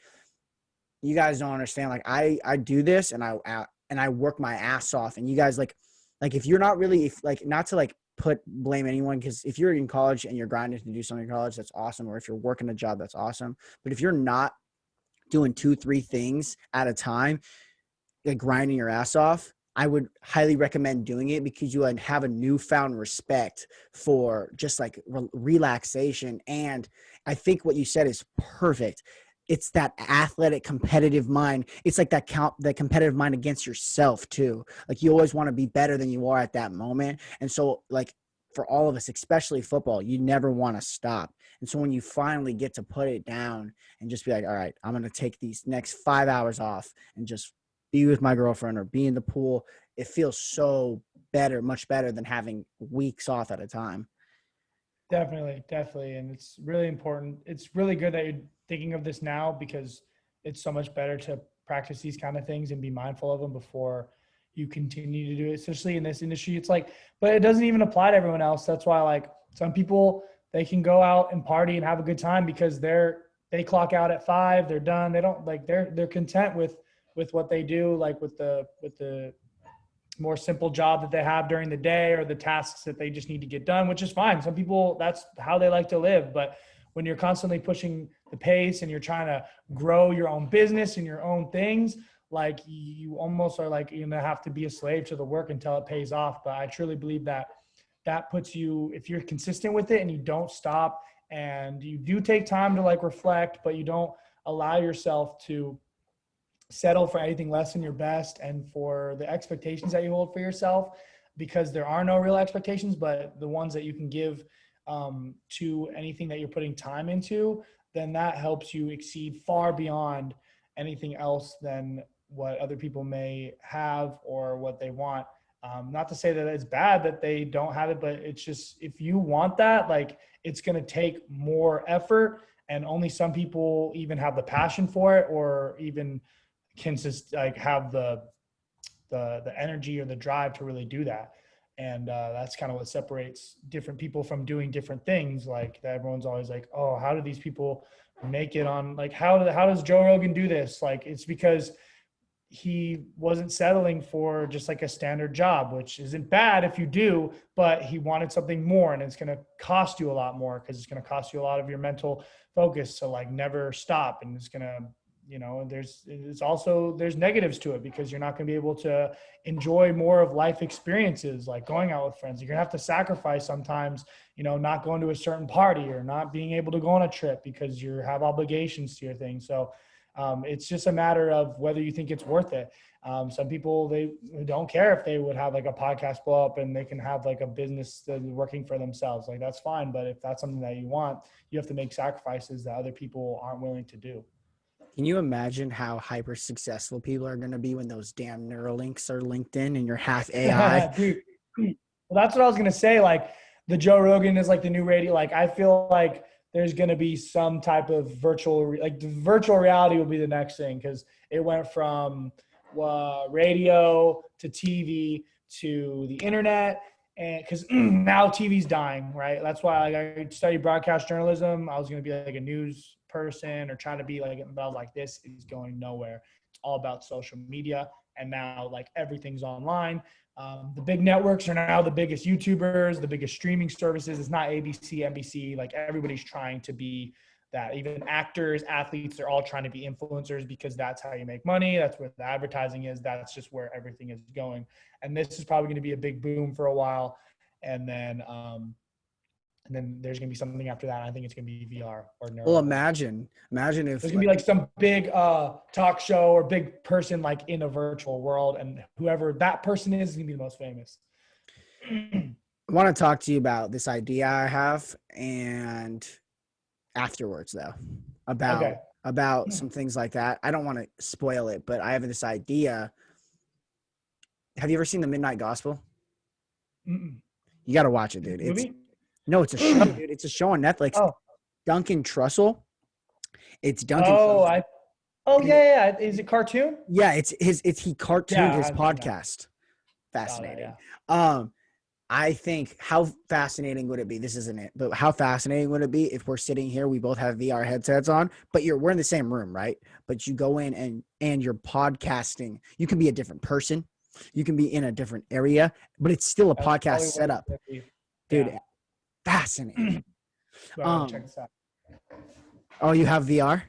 you guys don't understand. Like I do this and I work my ass off, and you guys like if you're not really, if like, not to like blame anyone, because if you're in college and you're grinding to do something in college, that's awesome. Or if you're working a job, that's awesome. But if you're not doing 2-3 things at a time, like grinding your ass off, I would highly recommend doing it, because you would have a newfound respect for just like relaxation. And I think what you said is perfect. it's that athletic competitive mind. It's like that competitive mind against yourself too. Like you always want to be better than you are at that moment. And so like for all of us, especially football, you never want to stop. And so when you finally get to put it down and just be like, all right, I'm going to take these next 5 hours off and just be with my girlfriend or be in the pool, it feels so better, much better than having weeks off at a time. Definitely, definitely. And it's really important. It's really good that you're thinking of this now because it's so much better to practice these kind of things and be mindful of them before you continue to do it, especially in this industry. It's like, but it doesn't even apply to everyone else. That's why like some people, they can go out and party and have a good time because they clock out at 5, they're done. They don't like, they're content with what they do, like with the more simple job that they have during the day or the tasks that they just need to get done, which is fine. Some people, that's how they like to live. But when you're constantly pushing the pace and you're trying to grow your own business and your own things, like you almost are like, you're going to have to be a slave to the work until it pays off. But I truly believe that that puts you, if you're consistent with it and you don't stop and you do take time to like reflect, but you don't allow yourself to settle for anything less than your best and for the expectations that you hold for yourself, because there are no real expectations, but the ones that you can give to anything that you're putting time into, then that helps you exceed far beyond anything else than what other people may have or what they want. Not to say that it's bad that they don't have it, but it's just, if you want that, like it's going to take more effort, and only some people even have the passion for it or even can just like have the energy or the drive to really do that. And that's kind of what separates different people from doing different things. Like everyone's always like, oh, how do these people make it on, like how does Joe Rogan do this? Like it's because he wasn't settling for just like a standard job, which isn't bad if you do, but he wanted something more, and it's going to cost you a lot more because it's going to cost you a lot of your mental focus to like never stop. And it's going to, you know, there's negatives to it because you're not going to be able to enjoy more of life experiences like going out with friends. You're going to have to sacrifice sometimes, you know, not going to a certain party or not being able to go on a trip because you have obligations to your thing. So it's just a matter of whether you think it's worth it. Some people, they don't care if they would have like a podcast blow up and they can have like a business that's working for themselves. Like that's fine. But if that's something that you want, you have to make sacrifices that other people aren't willing to do. Can you imagine how hyper successful people are going to be when those damn Neuralinks are linked in and you're half AI? Dude, well, that's what I was going to say. Like the Joe Rogan is like the new radio. Like I feel like there's going to be some type of like the virtual reality will be the next thing, because it went from radio to TV to the internet. And because now TV's dying, right? That's why like, I studied broadcast journalism. I was going to be like a news person or trying to be like, but I was like, this is going nowhere. It's all about social media. And now like everything's online. The big networks are now the biggest YouTubers, the biggest streaming services. It's not ABC, NBC. Like everybody's trying to be that. Even actors, athletes, they're all trying to be influencers because that's how you make money. That's where the advertising is. That's just where everything is going. And this is probably going to be a big boom for a while. And then there's going to be something after that. I think it's going to be VR or neuro. Well, imagine if there's going to be like some big talk show or big person like in a virtual world, and whoever that person is going to be the most famous. I want to talk to you about this idea I have, and afterwards though, about some things like that. I don't want to spoil it, but I have this idea. Have you ever seen The Midnight Gospel? Mm-mm. You got to watch it, dude. Movie? No, it's a show, dude. It's a show on Netflix. Oh. Duncan Trussell. It's Duncan. Oh, yeah. Is it cartoon? Yeah, he cartooned his podcast. Fascinating. I think how fascinating would it be? This isn't it, but how fascinating would it be if we're sitting here, we both have VR headsets on, but we're in the same room, right? But you go in and you're podcasting. You can be a different person. You can be in a different area, but it's still a podcast setup. Dude, yeah. Fascinating. Check this out. Oh, you have VR?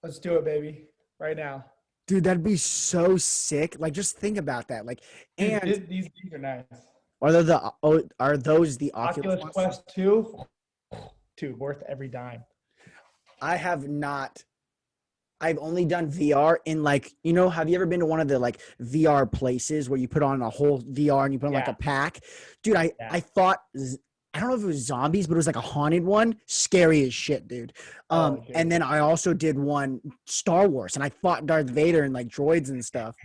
Let's do it, baby. Right now. Dude, that'd be so sick. Like, just think about that. Like, and these are nice. are those the Oculus Oculus ones? Quest 2, dude, worth every dime. I have not. I've only done VR in like, have you ever been to one of the like VR places where you put on a whole VR and you put on like a Yeah, pack? Dude, yeah. I thought I don't know if it was zombies, but it was like a haunted one. Scary as shit, dude. Oh, And dude. then I also did one Star Wars and I fought Darth Vader and like droids and stuff.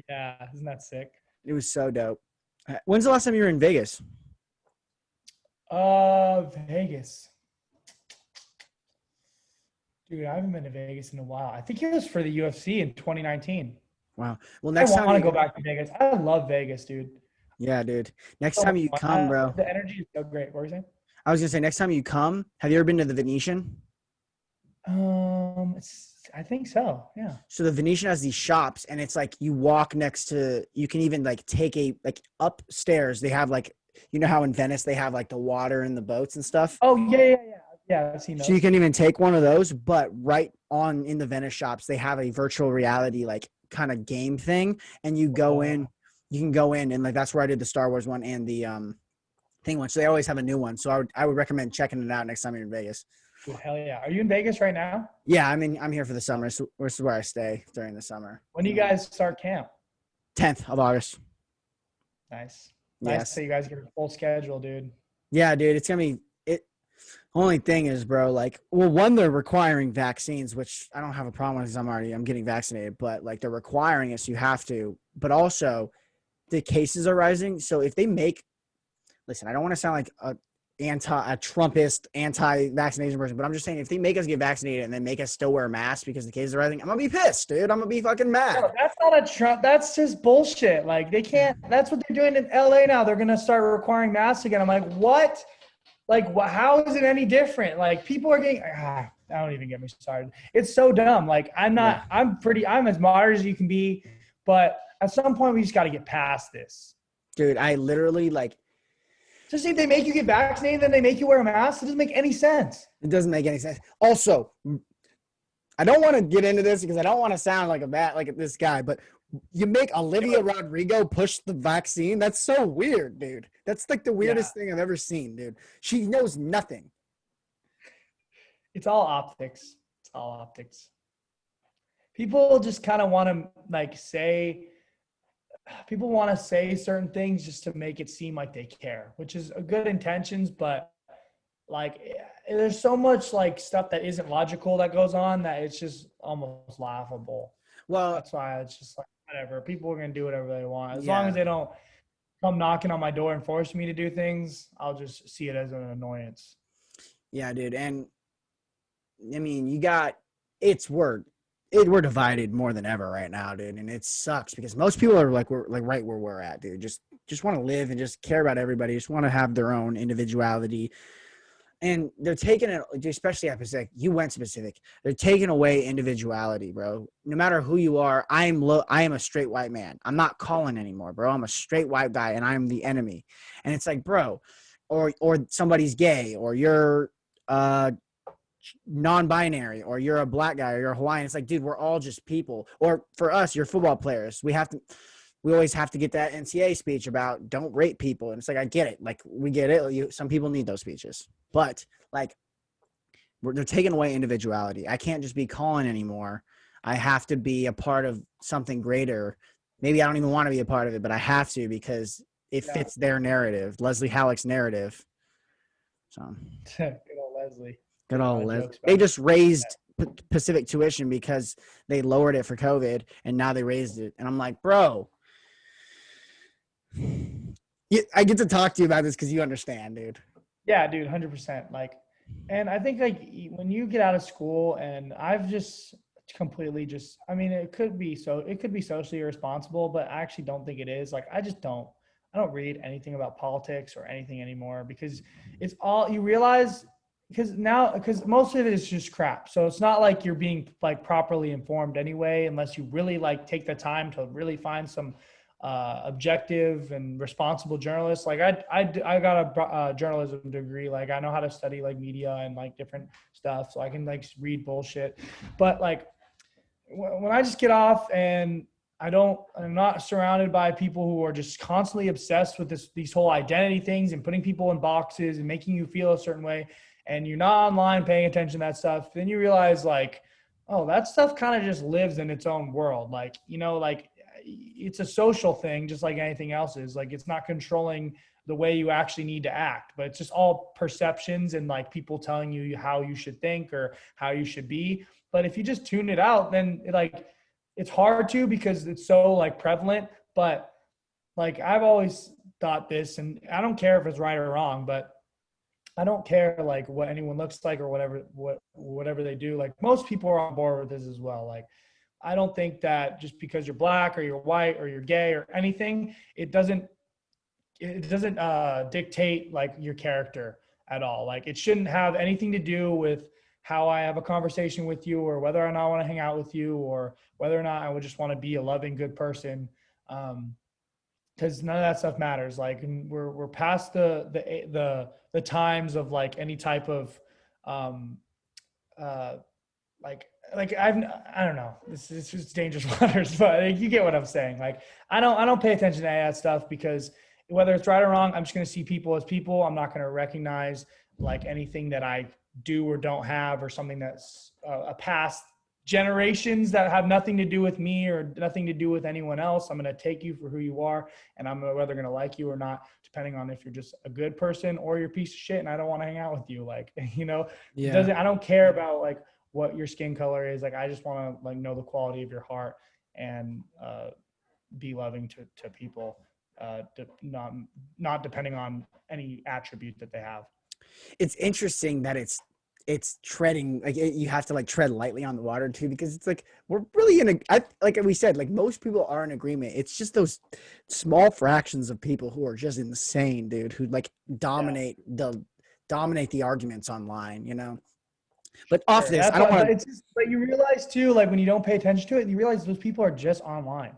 Yeah, isn't that sick? It was so dope. When's the last time you were in Vegas? Vegas. Dude, I haven't been to Vegas in a while. I think it was for the UFC in 2019. Wow. Well, I next time want to you, go back to Vegas. I love Vegas, dude. yeah, dude. Next So time much you fun. come, bro. The energy is so great. What were you saying? I was gonna say next time you come, have you ever been to the Venetian? I think so. Yeah. So the Venetian has these shops, and it's like you walk next to. You can even like take a like upstairs. They have like how in Venice they have like the water and the boats and stuff. Oh yeah, yeah, yeah. Yeah, I've seen So you those. can even take one of those, but right on in the Venice shops they have a virtual reality like kind of game thing, and you go Oh, in. You can go in, and like that's where I did the Star Wars one and the thing one. So they always have a new one. So I would recommend checking it out next time you're in Vegas. dude, hell yeah. Are you in Vegas right now? Yeah, I mean I'm here for the summer. So this is where I stay during the summer. When do you guys start camp? 10th of August. Nice. Nice Yes. that you guys get a full schedule, dude. Yeah, dude, it's gonna be it. Only thing is, bro, like, well, one, they're requiring vaccines, which I don't have a problem with because I'm getting vaccinated, but like they're requiring it, so you have to. But also, the cases are rising. So if they make, listen, I don't want to sound like a Trumpist, anti-vaccination person, but I'm just saying if they make us get vaccinated and then make us still wear masks because the cases are rising, I'm gonna be pissed, dude. I'm gonna be fucking No, mad. that's not a Trump. That's just bullshit. Like they can't. That's what they're doing in LA now. They're gonna start requiring masks again. I'm like, what? Like, how is it any different? Like people are getting. Don't even get me started. It's so dumb. Like I'm Yeah, not. I'm as moderate as you can be, but at some point we just got to get past this. dude, I literally like Just see if they make you get vaccinated, then they make you wear a mask. It doesn't make any sense. it doesn't make any sense. Also, I don't want to get into this because I don't want to sound like this guy, but you make Olivia Rodrigo push the vaccine. That's so weird, dude. That's like the Yeah, weirdest thing I've ever seen, dude. She knows nothing. it's all optics. It's all optics. People just kind of want to like say people want to say certain things just to make it seem like they care, which is a good intentions, but like there's so much like stuff that isn't logical that goes on that it's just almost laughable. Well, That's why it's just like whatever. People are gonna do whatever they want. As long as yeah, they don't come knocking on my door and force me to do things, I'll just see it as an annoyance. yeah, dude. And I mean, we're divided more than ever right now, dude. And it sucks because most people are like we're like right where we're at, dude. Just want to live and just care about everybody. Just want to have their own individuality. And they're taking it, especially at Pacific. You went to Pacific. They're taking away individuality, bro. No matter who you are, I am a straight white man. I'm not Collin anymore, bro. I'm a straight white guy, and I'm the enemy. And it's like, bro, or somebody's gay, or you're uh non-binary, or you're a black guy, or you're a Hawaiian. It's like, dude, we're all just people. Or for us, you're football players. We always have to get that NCAA speech about don't rate people. And it's like, I get it. Like, we get it. Some people need those speeches. But, like, they're taking away individuality. I can't just be Collin anymore. I have to be a part of something greater. Maybe I don't even want to be a part of it, but I have to because it Yeah. fits their narrative, Leslie Halleck's narrative. So, Good old Leslie. good A lot old of Leslie. jokes They about just raised Pacific tuition because they lowered it for COVID, and now they raised it. And I'm like, bro, I get to talk to you about this because you understand, dude. Yeah, dude, 100%. Like, and I think like when you get out of school, and I've just completely just, I mean, it could be socially irresponsible, but I actually don't think it is. Like, I don't read anything about politics or anything anymore because it's all you realize because most of it is just crap. So it's not like you're being like properly informed anyway, unless you really like take the time to really find some objective and responsible journalists. Like I got a journalism degree. Like I know how to study like media and like different stuff, so I can like read bullshit. But like when I just get off and I'm not surrounded by people who are just constantly obsessed with these whole identity things and putting people in boxes and making you feel a certain way. And you're not online paying attention to that stuff. Then you realize like, oh, that stuff kind of just lives in its own world. Like, like it's a social thing, just like anything else is. Like, it's not controlling the way you actually need to act, but it's just all perceptions and like people telling you how you should think or how you should be. But if you just tune it out, then it's hard to, because it's so like prevalent. But like, I've always thought this, and I don't care if it's right or wrong, but I don't care like what anyone looks like or whatever they do. Like, most people are on board with this as well. Like, I don't think that just because you're black or you're white or you're gay or anything, it doesn't dictate like your character at all. Like, it shouldn't have anything to do with how I have a conversation with you, or whether or not I want to hang out with you, or whether or not I would just want to be a loving, good person. Because none of that stuff matters. Like, and we're past the times of like any type of um, uh, I don't know. It's just dangerous waters, but like, you get what I'm saying. Like, I don't pay attention to any of that stuff, because whether it's right or wrong, I'm just going to see people as people. I'm not going to recognize like anything that I do or don't have, or something that's a past generations that have nothing to do with me or nothing to do with anyone else. I'm going to take you for who you are, and I'm whether going to like you or not, depending on if you're just a good person or you're a piece of shit and I don't want to hang out with you. Like, Yeah. I don't care about like what your skin color is. Like, I just want to like know the quality of your heart, and be loving to people, not depending on any attribute that they have. It's interesting that it's treading like you have to like tread lightly on the water too, because it's like we're really like we said, like most people are in agreement. It's just those small fractions of people who are just insane, dude, who like Yeah, dominate the arguments online. But off sure. this, I That's don't what, want but to. it's just, but you realize too, like when you don't pay attention to it, you realize those people are just online,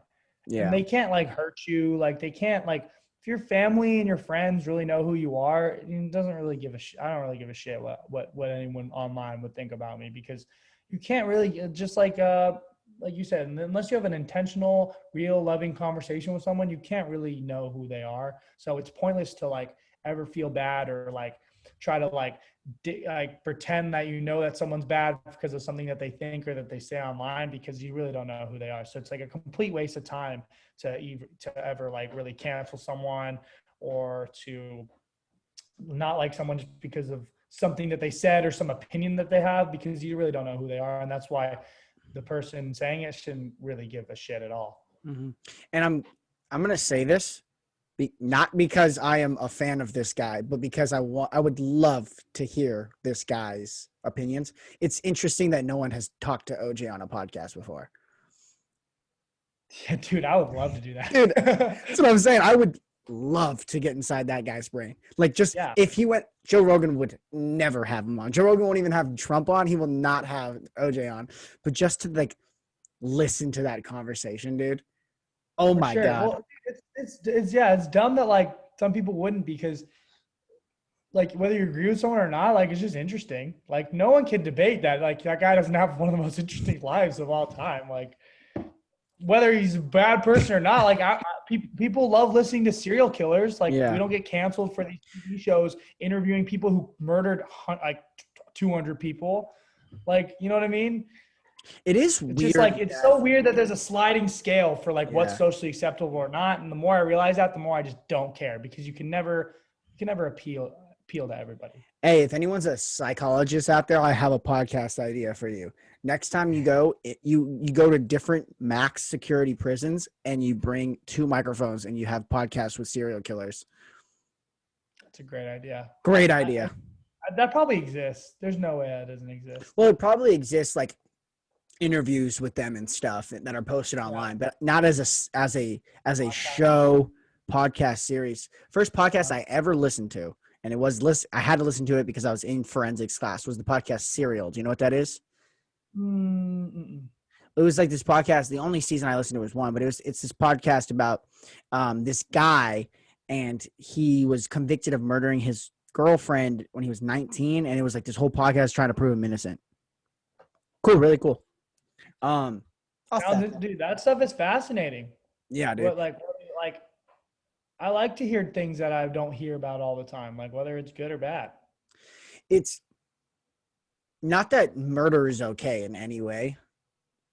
and Yeah. they can't like hurt you. Like, they can't like, if your family and your friends really know who you are, it doesn't really give a shit. I don't really give a shit what anyone online would think about me, because you can't really just like you said, unless you have an intentional, real, loving conversation with someone, you can't really know who they are. So it's pointless to like ever feel bad, or like try to like pretend that that someone's bad because of something that they think or that they say online, because you really don't know who they are. So it's like a complete waste of time to ever like really cancel someone, or to not like someone just because of something that they said or some opinion that they have, because you really don't know who they are. And that's why the person saying it shouldn't really give a shit at all. Mhm. And I'm gonna say this, not because I am a fan of this guy, but because I would love to hear this guy's opinions. It's interesting that no one has talked to OJ on a podcast before. Yeah, dude, I would love to do Dude, that. that's what I'm saying. I would love to get inside that guy's brain. Like, just Yeah, if he went, Joe Rogan would never have him on. Joe Rogan won't even have Trump on. He will not have OJ on. But just to like listen to that conversation, dude. Oh for my sure. God. Well, it's dumb that like some people wouldn't, because like whether you agree with someone or not, like it's just interesting. Like, no one can debate that. Like, that guy doesn't have one of the most interesting lives of all time. Like, whether he's a bad person or not, like people love listening to serial killers. Like, we Yeah. don't get canceled for these TV shows interviewing people who murdered like 200 people. Like, you know what I mean? It is It's just like, weird it's that, so weird that there's a sliding scale for like what's yeah. socially acceptable or not. And the more I realize that, the more I just don't care, because you can never appeal to everybody. Hey, if anyone's a psychologist out there, I have a podcast idea for you. Next time you go, you go to different max security prisons and you bring two microphones and you have podcasts with serial killers. That's a great idea. Great idea. That probably exists. There's no way that doesn't exist. Well, it probably exists like interviews with them and stuff that are posted Yeah. online, but not as a show podcast series. First podcast I ever listened to, and I had to listen to it because I was in forensics class, was the podcast Serial. Do you know what that is? Mm-mm. It was like this podcast. The only season I listened to was one, but it's this podcast about this guy, and he was convicted of murdering his girlfriend when he was 19, and it was like this whole podcast trying to prove him innocent. Cool, really cool. Um, Now, Authentic. dude, that stuff is fascinating. Yeah, dude. Like I like to hear things that I don't hear about all the time, like whether it's good or bad. It's not that murder is okay in any way.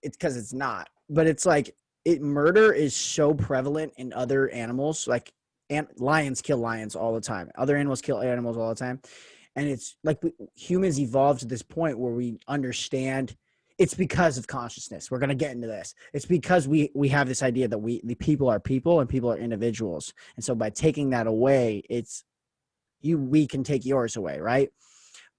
It's because it's not. But it's like murder is so prevalent in other animals. Like lions kill lions all the time. Other animals kill animals all the time. And it's like humans evolved to this point where we understand it's because of consciousness. We're gonna get into this. It's because we have this idea that the people are people and people are individuals. And so by taking that away, it's we can take yours away, right?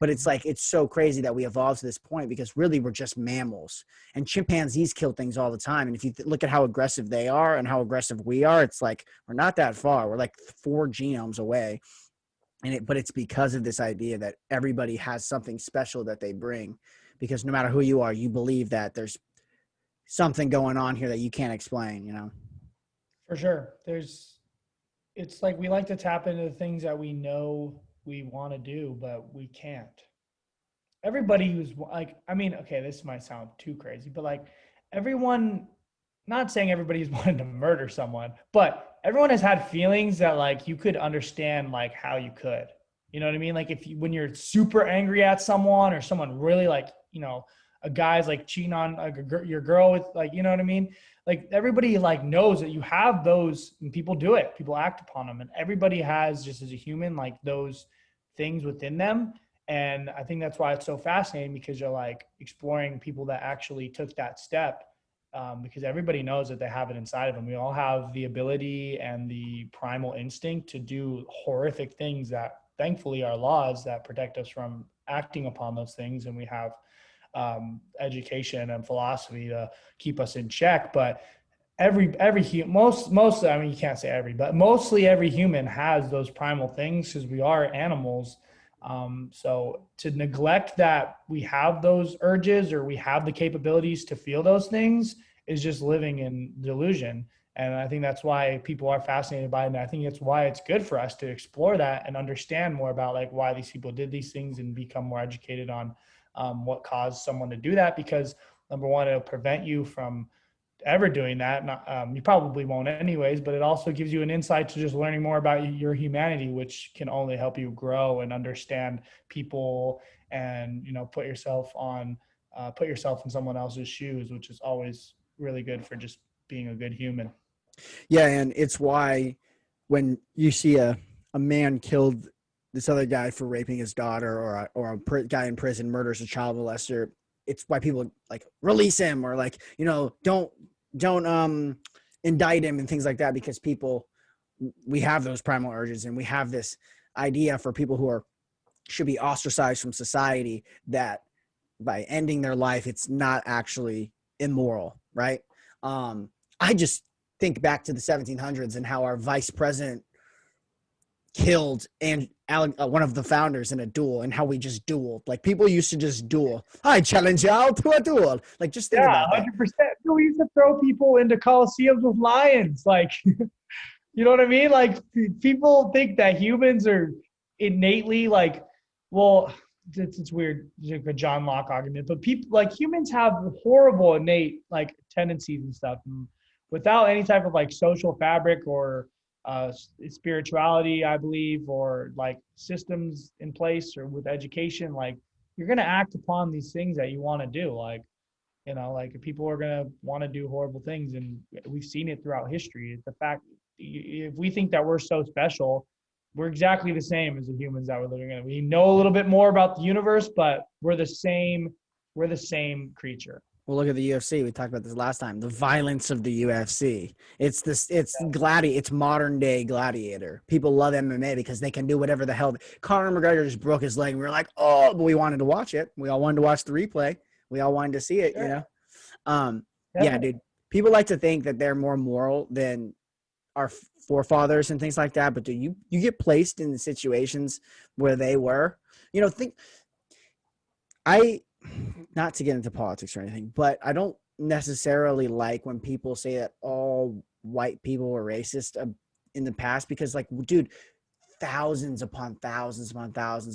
But it's like it's so crazy that we evolved to this point because really we're just mammals, and chimpanzees kill things all the time. And if you look at how aggressive they are and how aggressive we are, it's like we're not that far. We're like 4 genomes away. But it's because of this idea that everybody has something special that they bring, because no matter who you are, you believe that there's something going on here that you can't explain. For sure. It's like we like to tap into the things that we know we want to do, but we can't. Everybody who's like, I mean, okay, this might sound too crazy, but like everyone, not saying everybody's wanted to murder someone, but everyone has had feelings that like you could understand like how you could. You know what I mean? Like if you, when you're super angry at someone or someone really like, a guy's like cheating on your girl with like, you know what I mean? Like everybody like knows that you have those and people do it. People act upon them and everybody has just as a human like those things within them. And I think that's why it's so fascinating because you're like exploring people that actually took that step, because everybody knows that they have it inside of them. We all have the ability and the primal instinct to do horrific things that thankfully are laws that protect us from acting upon those things. And we have education and philosophy to keep us in check. But most I mean you can't say every, but mostly every human has those primal things because we are animals. So to neglect that we have those urges or we have the capabilities to feel those things is just living in delusion. And I think that's why people are fascinated by it. And I think it's why it's good for us to explore that and understand more about like why these people did these things and become more educated on what caused someone to do that. Because number one, it'll prevent you from ever doing that. You probably won't anyways, but it also gives you an insight to just learning more about your humanity, which can only help you grow and understand people and, put yourself in someone else's shoes, which is always really good for just being a good human. Yeah, and it's why when you see a man killed this other guy for raping his daughter, or a guy in prison murders a child molester, it's why people like release him, or like don't indict him and things like that, because people, we have those primal urges and we have this idea for people who are should be ostracized from society, that by ending their life it's not actually immoral, right? I just think back to the 1700s and how our vice president killed and one of the founders in a duel, and how we just dueled. Like people used to just duel. I challenge y'all to a duel. Like just think Yeah, about that. 100%. We used to throw people into coliseums with lions. Like, you know what I mean? Like, people think that humans are innately like, well, it's weird, it's like a John Locke argument, but people like humans have horrible innate like tendencies and stuff. And without any type of like social fabric or spirituality, I believe, or like systems in place or with education, like you're gonna act upon these things that you want to do. Like, like people are going to want to do horrible things. And we've seen it throughout history. The fact, if we think that we're so special, we're exactly the same as the humans that we're living in. We know a little bit more about the universe, but we're the same. We're the same creature. Well, look at the UFC. We talked about this last time. The violence of the UFC. It's this. It's It's modern day gladiator. People love MMA because they can do whatever the hell. Conor McGregor just broke his leg, and we were like, oh, but we wanted to watch it. We all wanted to watch the replay. We all wanted to see it. Sure. Yeah, Definitely. dude. People like to think that they're more moral than our forefathers and things like that. But dude, you get placed in the situations where they were. Think I, not to get into politics or anything, but I don't necessarily like when people say that all white people were racist in the past, because like, dude, thousands upon thousands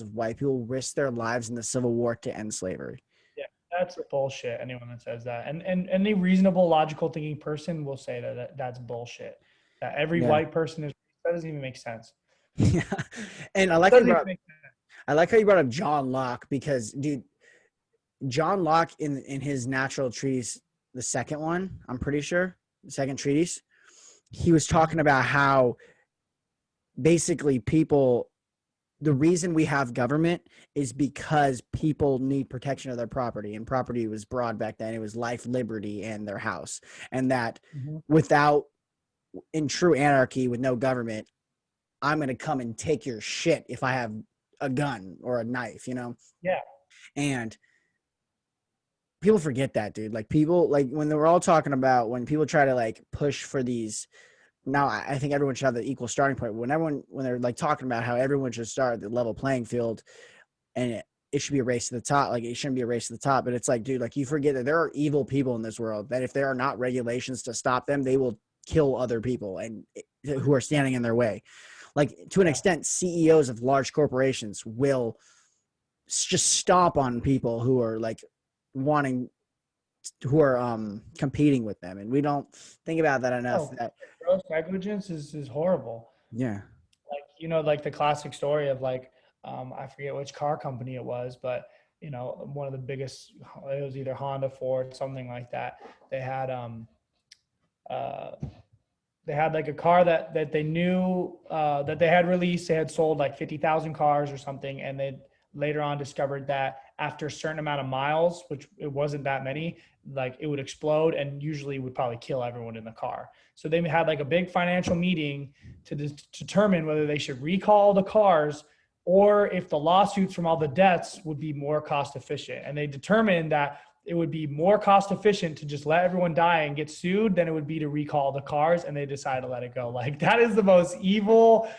of white people risked their lives in the Civil War to end slavery. Yeah. That's bullshit. Anyone that says that, and any reasonable, logical thinking person will say that that's bullshit. That every Yeah. white person is, that doesn't even make sense. Yeah. And It doesn't even make sense. I like how you brought up John Locke because, dude, John Locke in his Natural Treatise, the second one, I'm pretty sure, the second treatise, he was talking about how basically people, the reason we have government is because people need protection of their property, and property was broad back then. It was life, liberty, and their house. And that Mhm. without, in true anarchy with no government, I'm going to come and take your shit if I have a gun or a knife, you know? Yeah. And people forget that, dude. Like, people, like, when we're all talking about, when people try to like push for these, now I think everyone should have the equal starting point. When they're like talking about how everyone should start at the level playing field, and it should be a race to the top, like it shouldn't be a race to the top. But it's like, dude, like, you forget that there are evil people in this world, that if there are not regulations to stop them, they will kill other people and who are standing in their way. Like, to an Yeah. extent, CEOs of large corporations will just stomp on people who are like wanting, who are competing with them, and we don't think about that enough. Oh, That, gross negligence is horrible. yeah. Like, like the classic story of like, I forget which car company it was, but one of the biggest, it was either Honda, Ford, something like that. They had uh, they had like a car that they knew that they had released. They had sold like 50,000 cars or something, and they later on discovered that after a certain amount of miles, which it wasn't that many, like it would explode and usually would probably kill everyone in the car. So they had like a big financial meeting to determine whether they should recall the cars or if the lawsuits from all the deaths would be more cost efficient. And they determined that it would be more cost efficient to just let everyone die and get sued than it would be to recall the cars, and they decided to let it go. Like, that is the most evil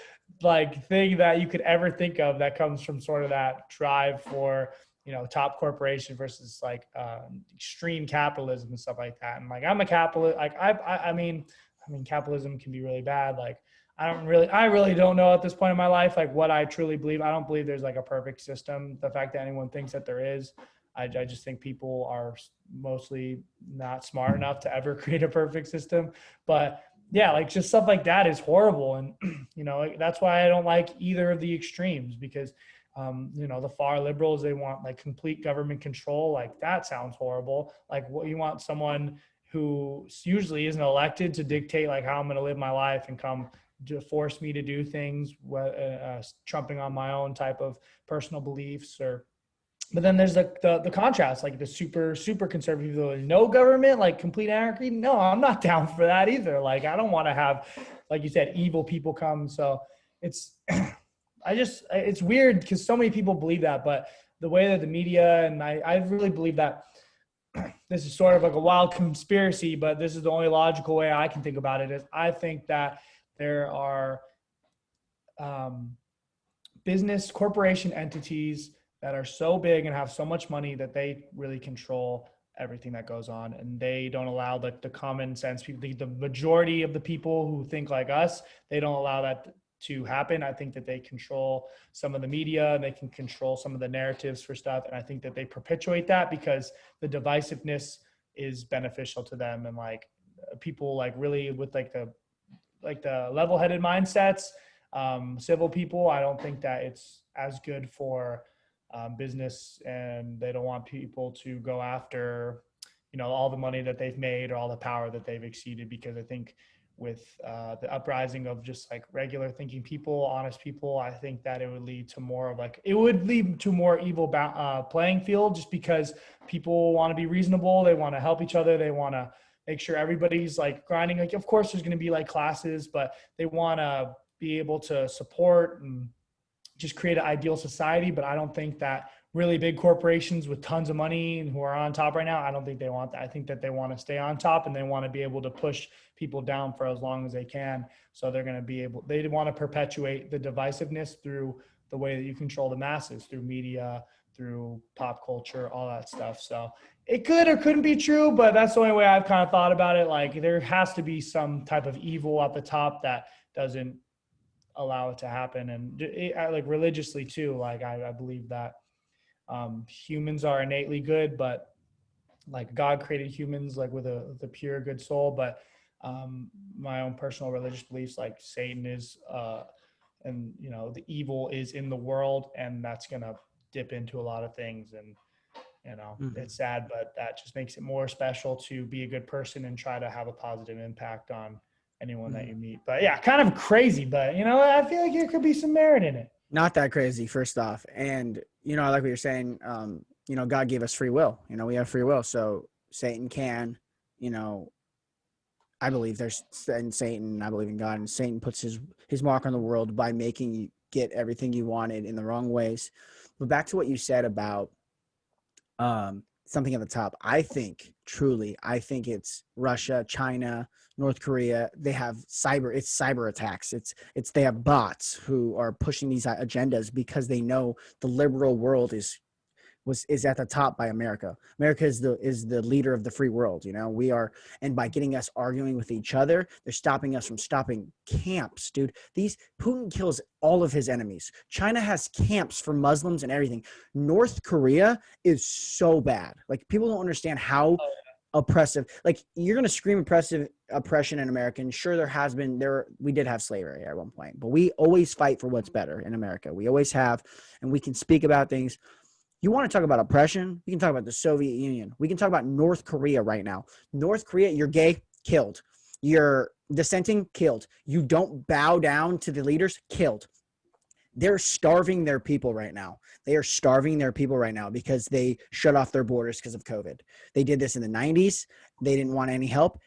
like thing that you could ever think of, that comes from sort of that drive for top corporation versus like extreme capitalism and stuff like that. And like, I'm a capitalist. Like, I mean capitalism can be really bad. Like, I really don't know at this point in my life like what I truly believe. I don't believe there's like a perfect system. The fact that anyone thinks that there is, I just think people are mostly not smart enough to ever create a perfect system. But yeah, like just stuff like that is horrible. And, that's why I don't like either of the extremes, because, the far liberals, they want like complete government control. Like, that sounds horrible. Like, what you want someone who usually isn't elected to dictate like how I'm going to live my life and come to force me to do things, trumping on my own type of personal beliefs. Or but then there's the contrast, like the super conservative people, no government, like complete anarchy. No, I'm not down for that either. Like, I don't want to have, like you said, evil people come. So it's it's weird because so many people believe that, but the way that the media, and I really believe that this is sort of like a wild conspiracy, but this is the only logical way I can think about it, is I think that there are um, business corporation entities that are so big and have so much money that they really control everything that goes on, and they don't allow the common sense people, the majority of the people who think like us, they don't allow that to happen. I think that they control some of the media, and they can control some of the narratives for stuff, and I think that they perpetuate that because the divisiveness is beneficial to them. And like, people like really with like the level-headed mindsets, civil people, I don't think that it's as good for business, and they don't want people to go after, all the money that they've made or all the power that they've exceeded. Because I think with the uprising of just like regular thinking people, honest people, I think that it would lead to more of like, it would lead to more evil playing field, just because people want to be reasonable. They want to help each other. They want to make sure everybody's like grinding. Like, of course there's going to be like classes, but they want to be able to support and just create an ideal society. But I don't think that really big corporations with tons of money and who are on top right now, I don't think they want that. I think that they want to stay on top, and they want to be able to push people down for as long as they can. So they're going to be able, they want to perpetuate the divisiveness through the way that you control the masses, through media, through pop culture, all that stuff. So it could or couldn't be true, but that's the only way I've kind of thought about it. Like, there has to be some type of evil at the top that doesn't allow it to happen. And like religiously too, like I believe that humans are innately good, but like God created humans like with a pure good soul, but my own personal religious beliefs, like Satan is and the evil is in the world, and that's gonna dip into a lot of things. And Mhm. it's sad, but that just makes it more special to be a good person and try to have a positive impact on anyone that Mhm. you meet. But yeah, kind of crazy, but I feel like there could be some merit in it. Not that crazy, first off. And, I like what you're saying. God gave us free will. We have free will. So Satan can, you know, I believe there's in Satan, I believe in God, and Satan puts his mark on the world by making you get everything you wanted in the wrong ways. But back to what you said about something at the top. I think it's Russia, China, North Korea. They have cyber attacks. They have bots who are pushing these agendas because they know the liberal world is at the top by America. America is the leader of the free world. We are, and by getting us arguing with each other, they're stopping us from stopping camps, dude. These Putin kills all of his enemies. China has camps for Muslims and everything. North Korea is so bad. Like people don't understand how oppressive. Like you're gonna scream oppression in America. And sure, we did have slavery at one point, but we always fight for what's better in America. We always have, and we can speak about things. You want to talk about oppression? We can talk about the Soviet Union. We can talk about North Korea right now. North Korea, you're gay, killed. You're dissenting, killed. You don't bow down to the leaders, killed. They're starving their people right now. They are starving their people right now because they shut off their borders because of COVID. They did this in the 90s. They didn't want any help.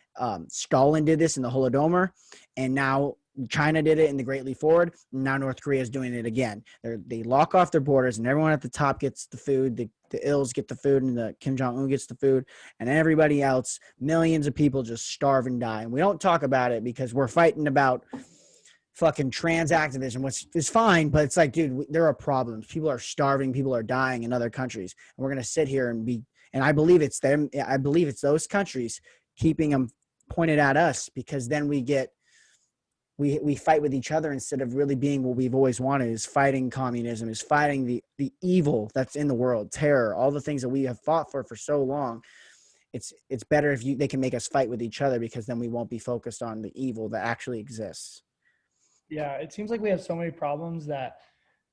Stalin did this in the Holodomor, and now China did it in the Great Leap Forward. Now North Korea is doing it again. They lock off their borders, and everyone at the top gets the food. The ills get the food, and the Kim Jong Un gets the food, and everybody else, millions of people just starve and die. And we don't talk about it because we're fighting about fucking trans activism, which is fine, but it's like, dude, there are problems. People are starving. People are dying in other countries, and we're gonna sit here and be. And I believe it's them. I believe it's those countries keeping them pointed at us because then we fight with each other instead of really being what we've always wanted, is fighting communism, is fighting the evil that's in the world, terror, all the things that we have fought for so long. It's better if they can make us fight with each other, because then we won't be focused on the evil that actually exists. Yeah, it seems like we have so many problems that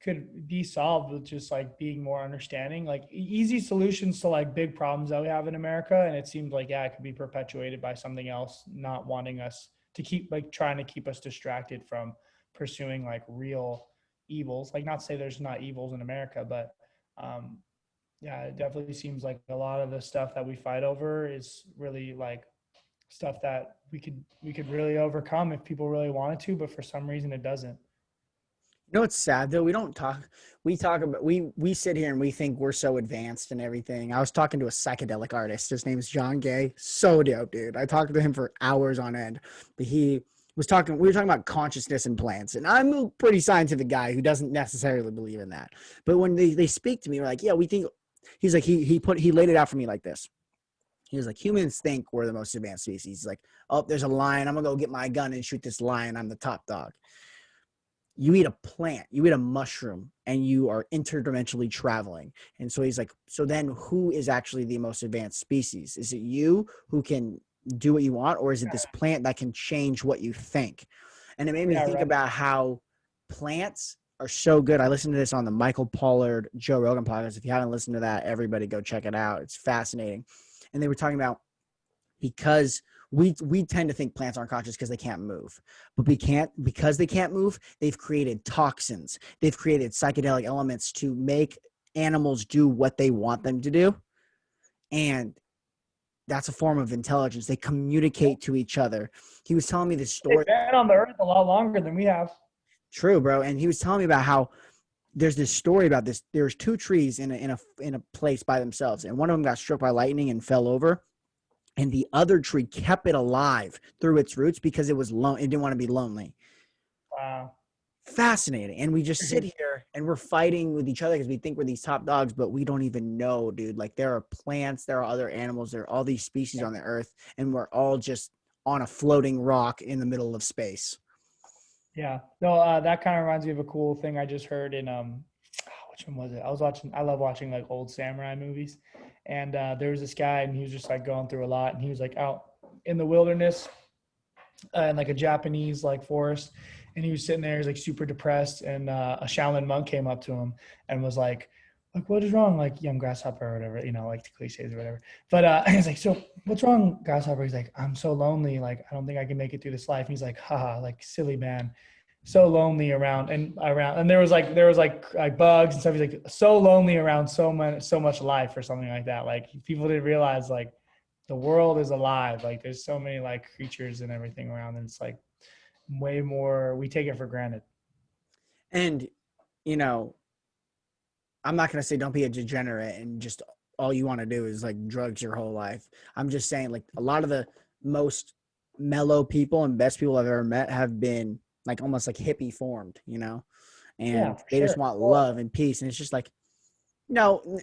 could be solved with just like being more understanding, like easy solutions to like big problems that we have in America. And it seems like, yeah, it could be perpetuated by something else, not wanting us to keep like trying to keep us distracted from pursuing like real evils. Like, not to say there's not evils in America, but um, yeah, it definitely seems like a lot of the stuff that we fight over is really like stuff that we could really overcome if people really wanted to, but for some reason it doesn't. It's sad though. We don't talk. We talk about we sit here and we think we're so advanced and everything. I was talking to a psychedelic artist. His name is John Gay. So dope, dude. I talked to him for hours on end. But he was talking. We were talking about consciousness and plants, and I'm a pretty scientific guy who doesn't necessarily believe in that. But when they speak to me, we're like, yeah, we think. He's like he laid it out for me like this. He was like, humans think we're the most advanced species. He's like, oh, there's a lion. I'm gonna go get my gun and shoot this lion. I'm the top dog. You eat a plant, you eat a mushroom, and you are interdimensionally traveling. And so he's like, so then who is actually the most advanced species? Is it you who can do what you want, or is it this plant that can change what you think? And it made me Yeah, think right. about how plants are so good. I listened to this on the Michael Pollard Joe Rogan podcast. If you haven't listened to that, everybody go check it out. It's fascinating. And they were talking about, because we tend to think plants aren't conscious because they can't move, but because they can't move, they've created toxins, they've created psychedelic elements to make animals do what they want them to do. And that's a form of intelligence. They communicate to each other. He was telling me this They've story. been on the earth a lot longer than we have. True, bro. And he was telling me about how there's this story about this. There's two trees in a place by themselves, and one of them got struck by lightning and fell over, and the other tree kept it alive through its roots because it was it didn't want to be lonely. Wow. Fascinating. And we just sit here and we're fighting with each other because we think we're these top dogs, but we don't even know, dude. Like, there are plants, there are other animals, there are all these species on the earth, and we're all just on a floating rock in the middle of space. Yeah. No, that kind of reminds me of a cool thing I just heard in which one was it? I love watching like old samurai movies, And there was this guy, and he was just like going through a lot, and he was like out in the wilderness, in like a Japanese like forest, and he was sitting there, he's like super depressed, and a Shaolin monk came up to him and was like, what is wrong? Like, young grasshopper or whatever, you know, like the cliches or whatever. But he's like, so what's wrong, grasshopper? He's like, I'm so lonely. Like, I don't think I can make it through this life. And he's like, haha, like silly man, so lonely around. And there was like bugs and stuff. He's like, so lonely around so much life or something like that. Like people didn't realize like the world is alive. Like there's so many like creatures and everything around, and it's like way more. We take it for granted. And, you know, I'm not gonna say don't be a degenerate and just all you want to do is like drugs your whole life. I'm just saying like a lot of the most mellow people and best people I've ever met have been like almost like hippie formed, you know, Yeah, and for they just sure. want Well, love and peace. And it's just like, no,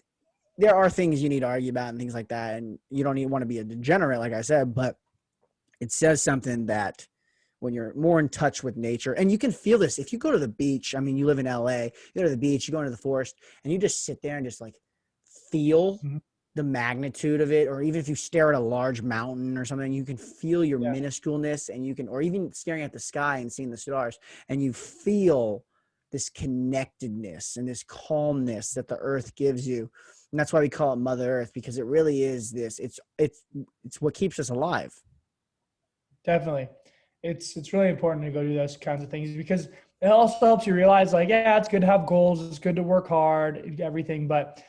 there are things you need to argue about and things like that. And you don't even want to be a degenerate, like I said, but it says something that when you're more in touch with nature, and you can feel this if you go to the beach. I mean, you live in LA, you go to the beach, you go into the forest, and you just sit there and just like feel mhm, the magnitude of it. Or even if you stare at a large mountain or something, you can feel your yeah, minusculeness, and you can, or even staring at the sky and seeing the stars, and you feel this connectedness and this calmness that the earth gives you. And that's why we call it Mother Earth, because it really is this. It's what keeps us alive. definitely. It's really important to go do those kinds of things because it also helps you realize like, yeah, it's good to have goals, it's good to work hard, everything, but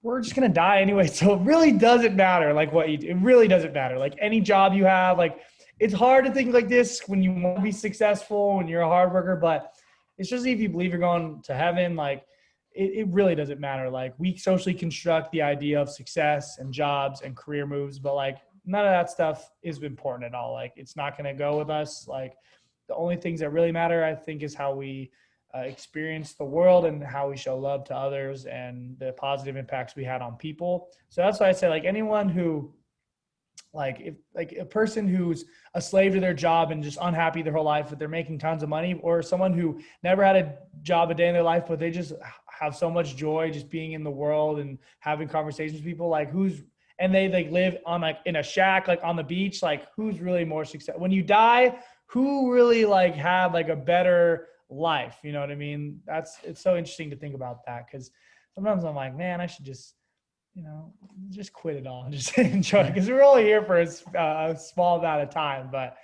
we're just gonna die anyway. So it really doesn't matter like what you do. It really doesn't matter. Like any job you have, like it's hard to think like this when you want to be successful, when you're a hard worker, but it's just if you believe you're going to heaven, like it really doesn't matter. Like we socially construct the idea of success and jobs and career moves, but like none of that stuff is important at all. Like it's not gonna go with us. Like the only things that really matter, I think, is how we experience the world and how we show love to others and the positive impacts we had on people. So that's why I say like anyone who like if like a person who's a slave to their job and just unhappy their whole life but they're making tons of money, or someone who never had a job a day in their life but they just have so much joy just being in the world and having conversations with people, like who's, and they like live on like in a shack like on the beach, like who's really more success when you die, who really like had like a better life, you know what I mean? That's, it's so interesting to think about that because sometimes I'm like, man, I should just, you know, just quit it all and just enjoy it because we're only here for a small amount of time. But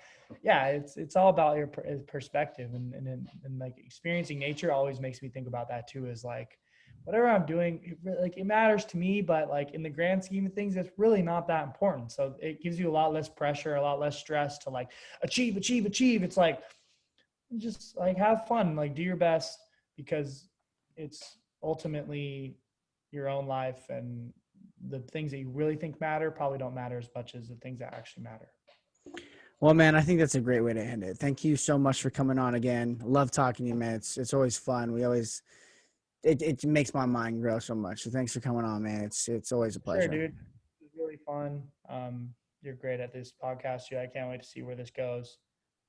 yeah, it's all about your perspective, and like experiencing nature always makes me think about that too. Is like whatever I'm doing, like it matters to me, but like in the grand scheme of things, it's really not that important. So it gives you a lot less pressure, a lot less stress to like achieve. It's like just like have fun, like do your best because it's ultimately your own life, and the things that you really think matter probably don't matter as much as the things that actually matter. Well, man, I think that's a great way to end it. Thank you so much for coming on again. Love talking to you, man. It's always fun. We always it makes my mind grow so much. So thanks for coming on, man. It's always a Sure, pleasure. dude. It was really fun. You're great at this podcast, too. I can't wait to see where this goes.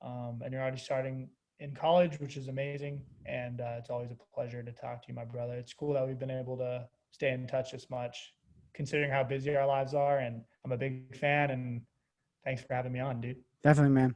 And you're already starting in college, which is amazing. And it's always a pleasure to talk to you, my brother. It's cool that we've been able to stay in touch this much, considering how busy our lives are. And I'm a big fan. And thanks for having me on, dude. Definitely, man.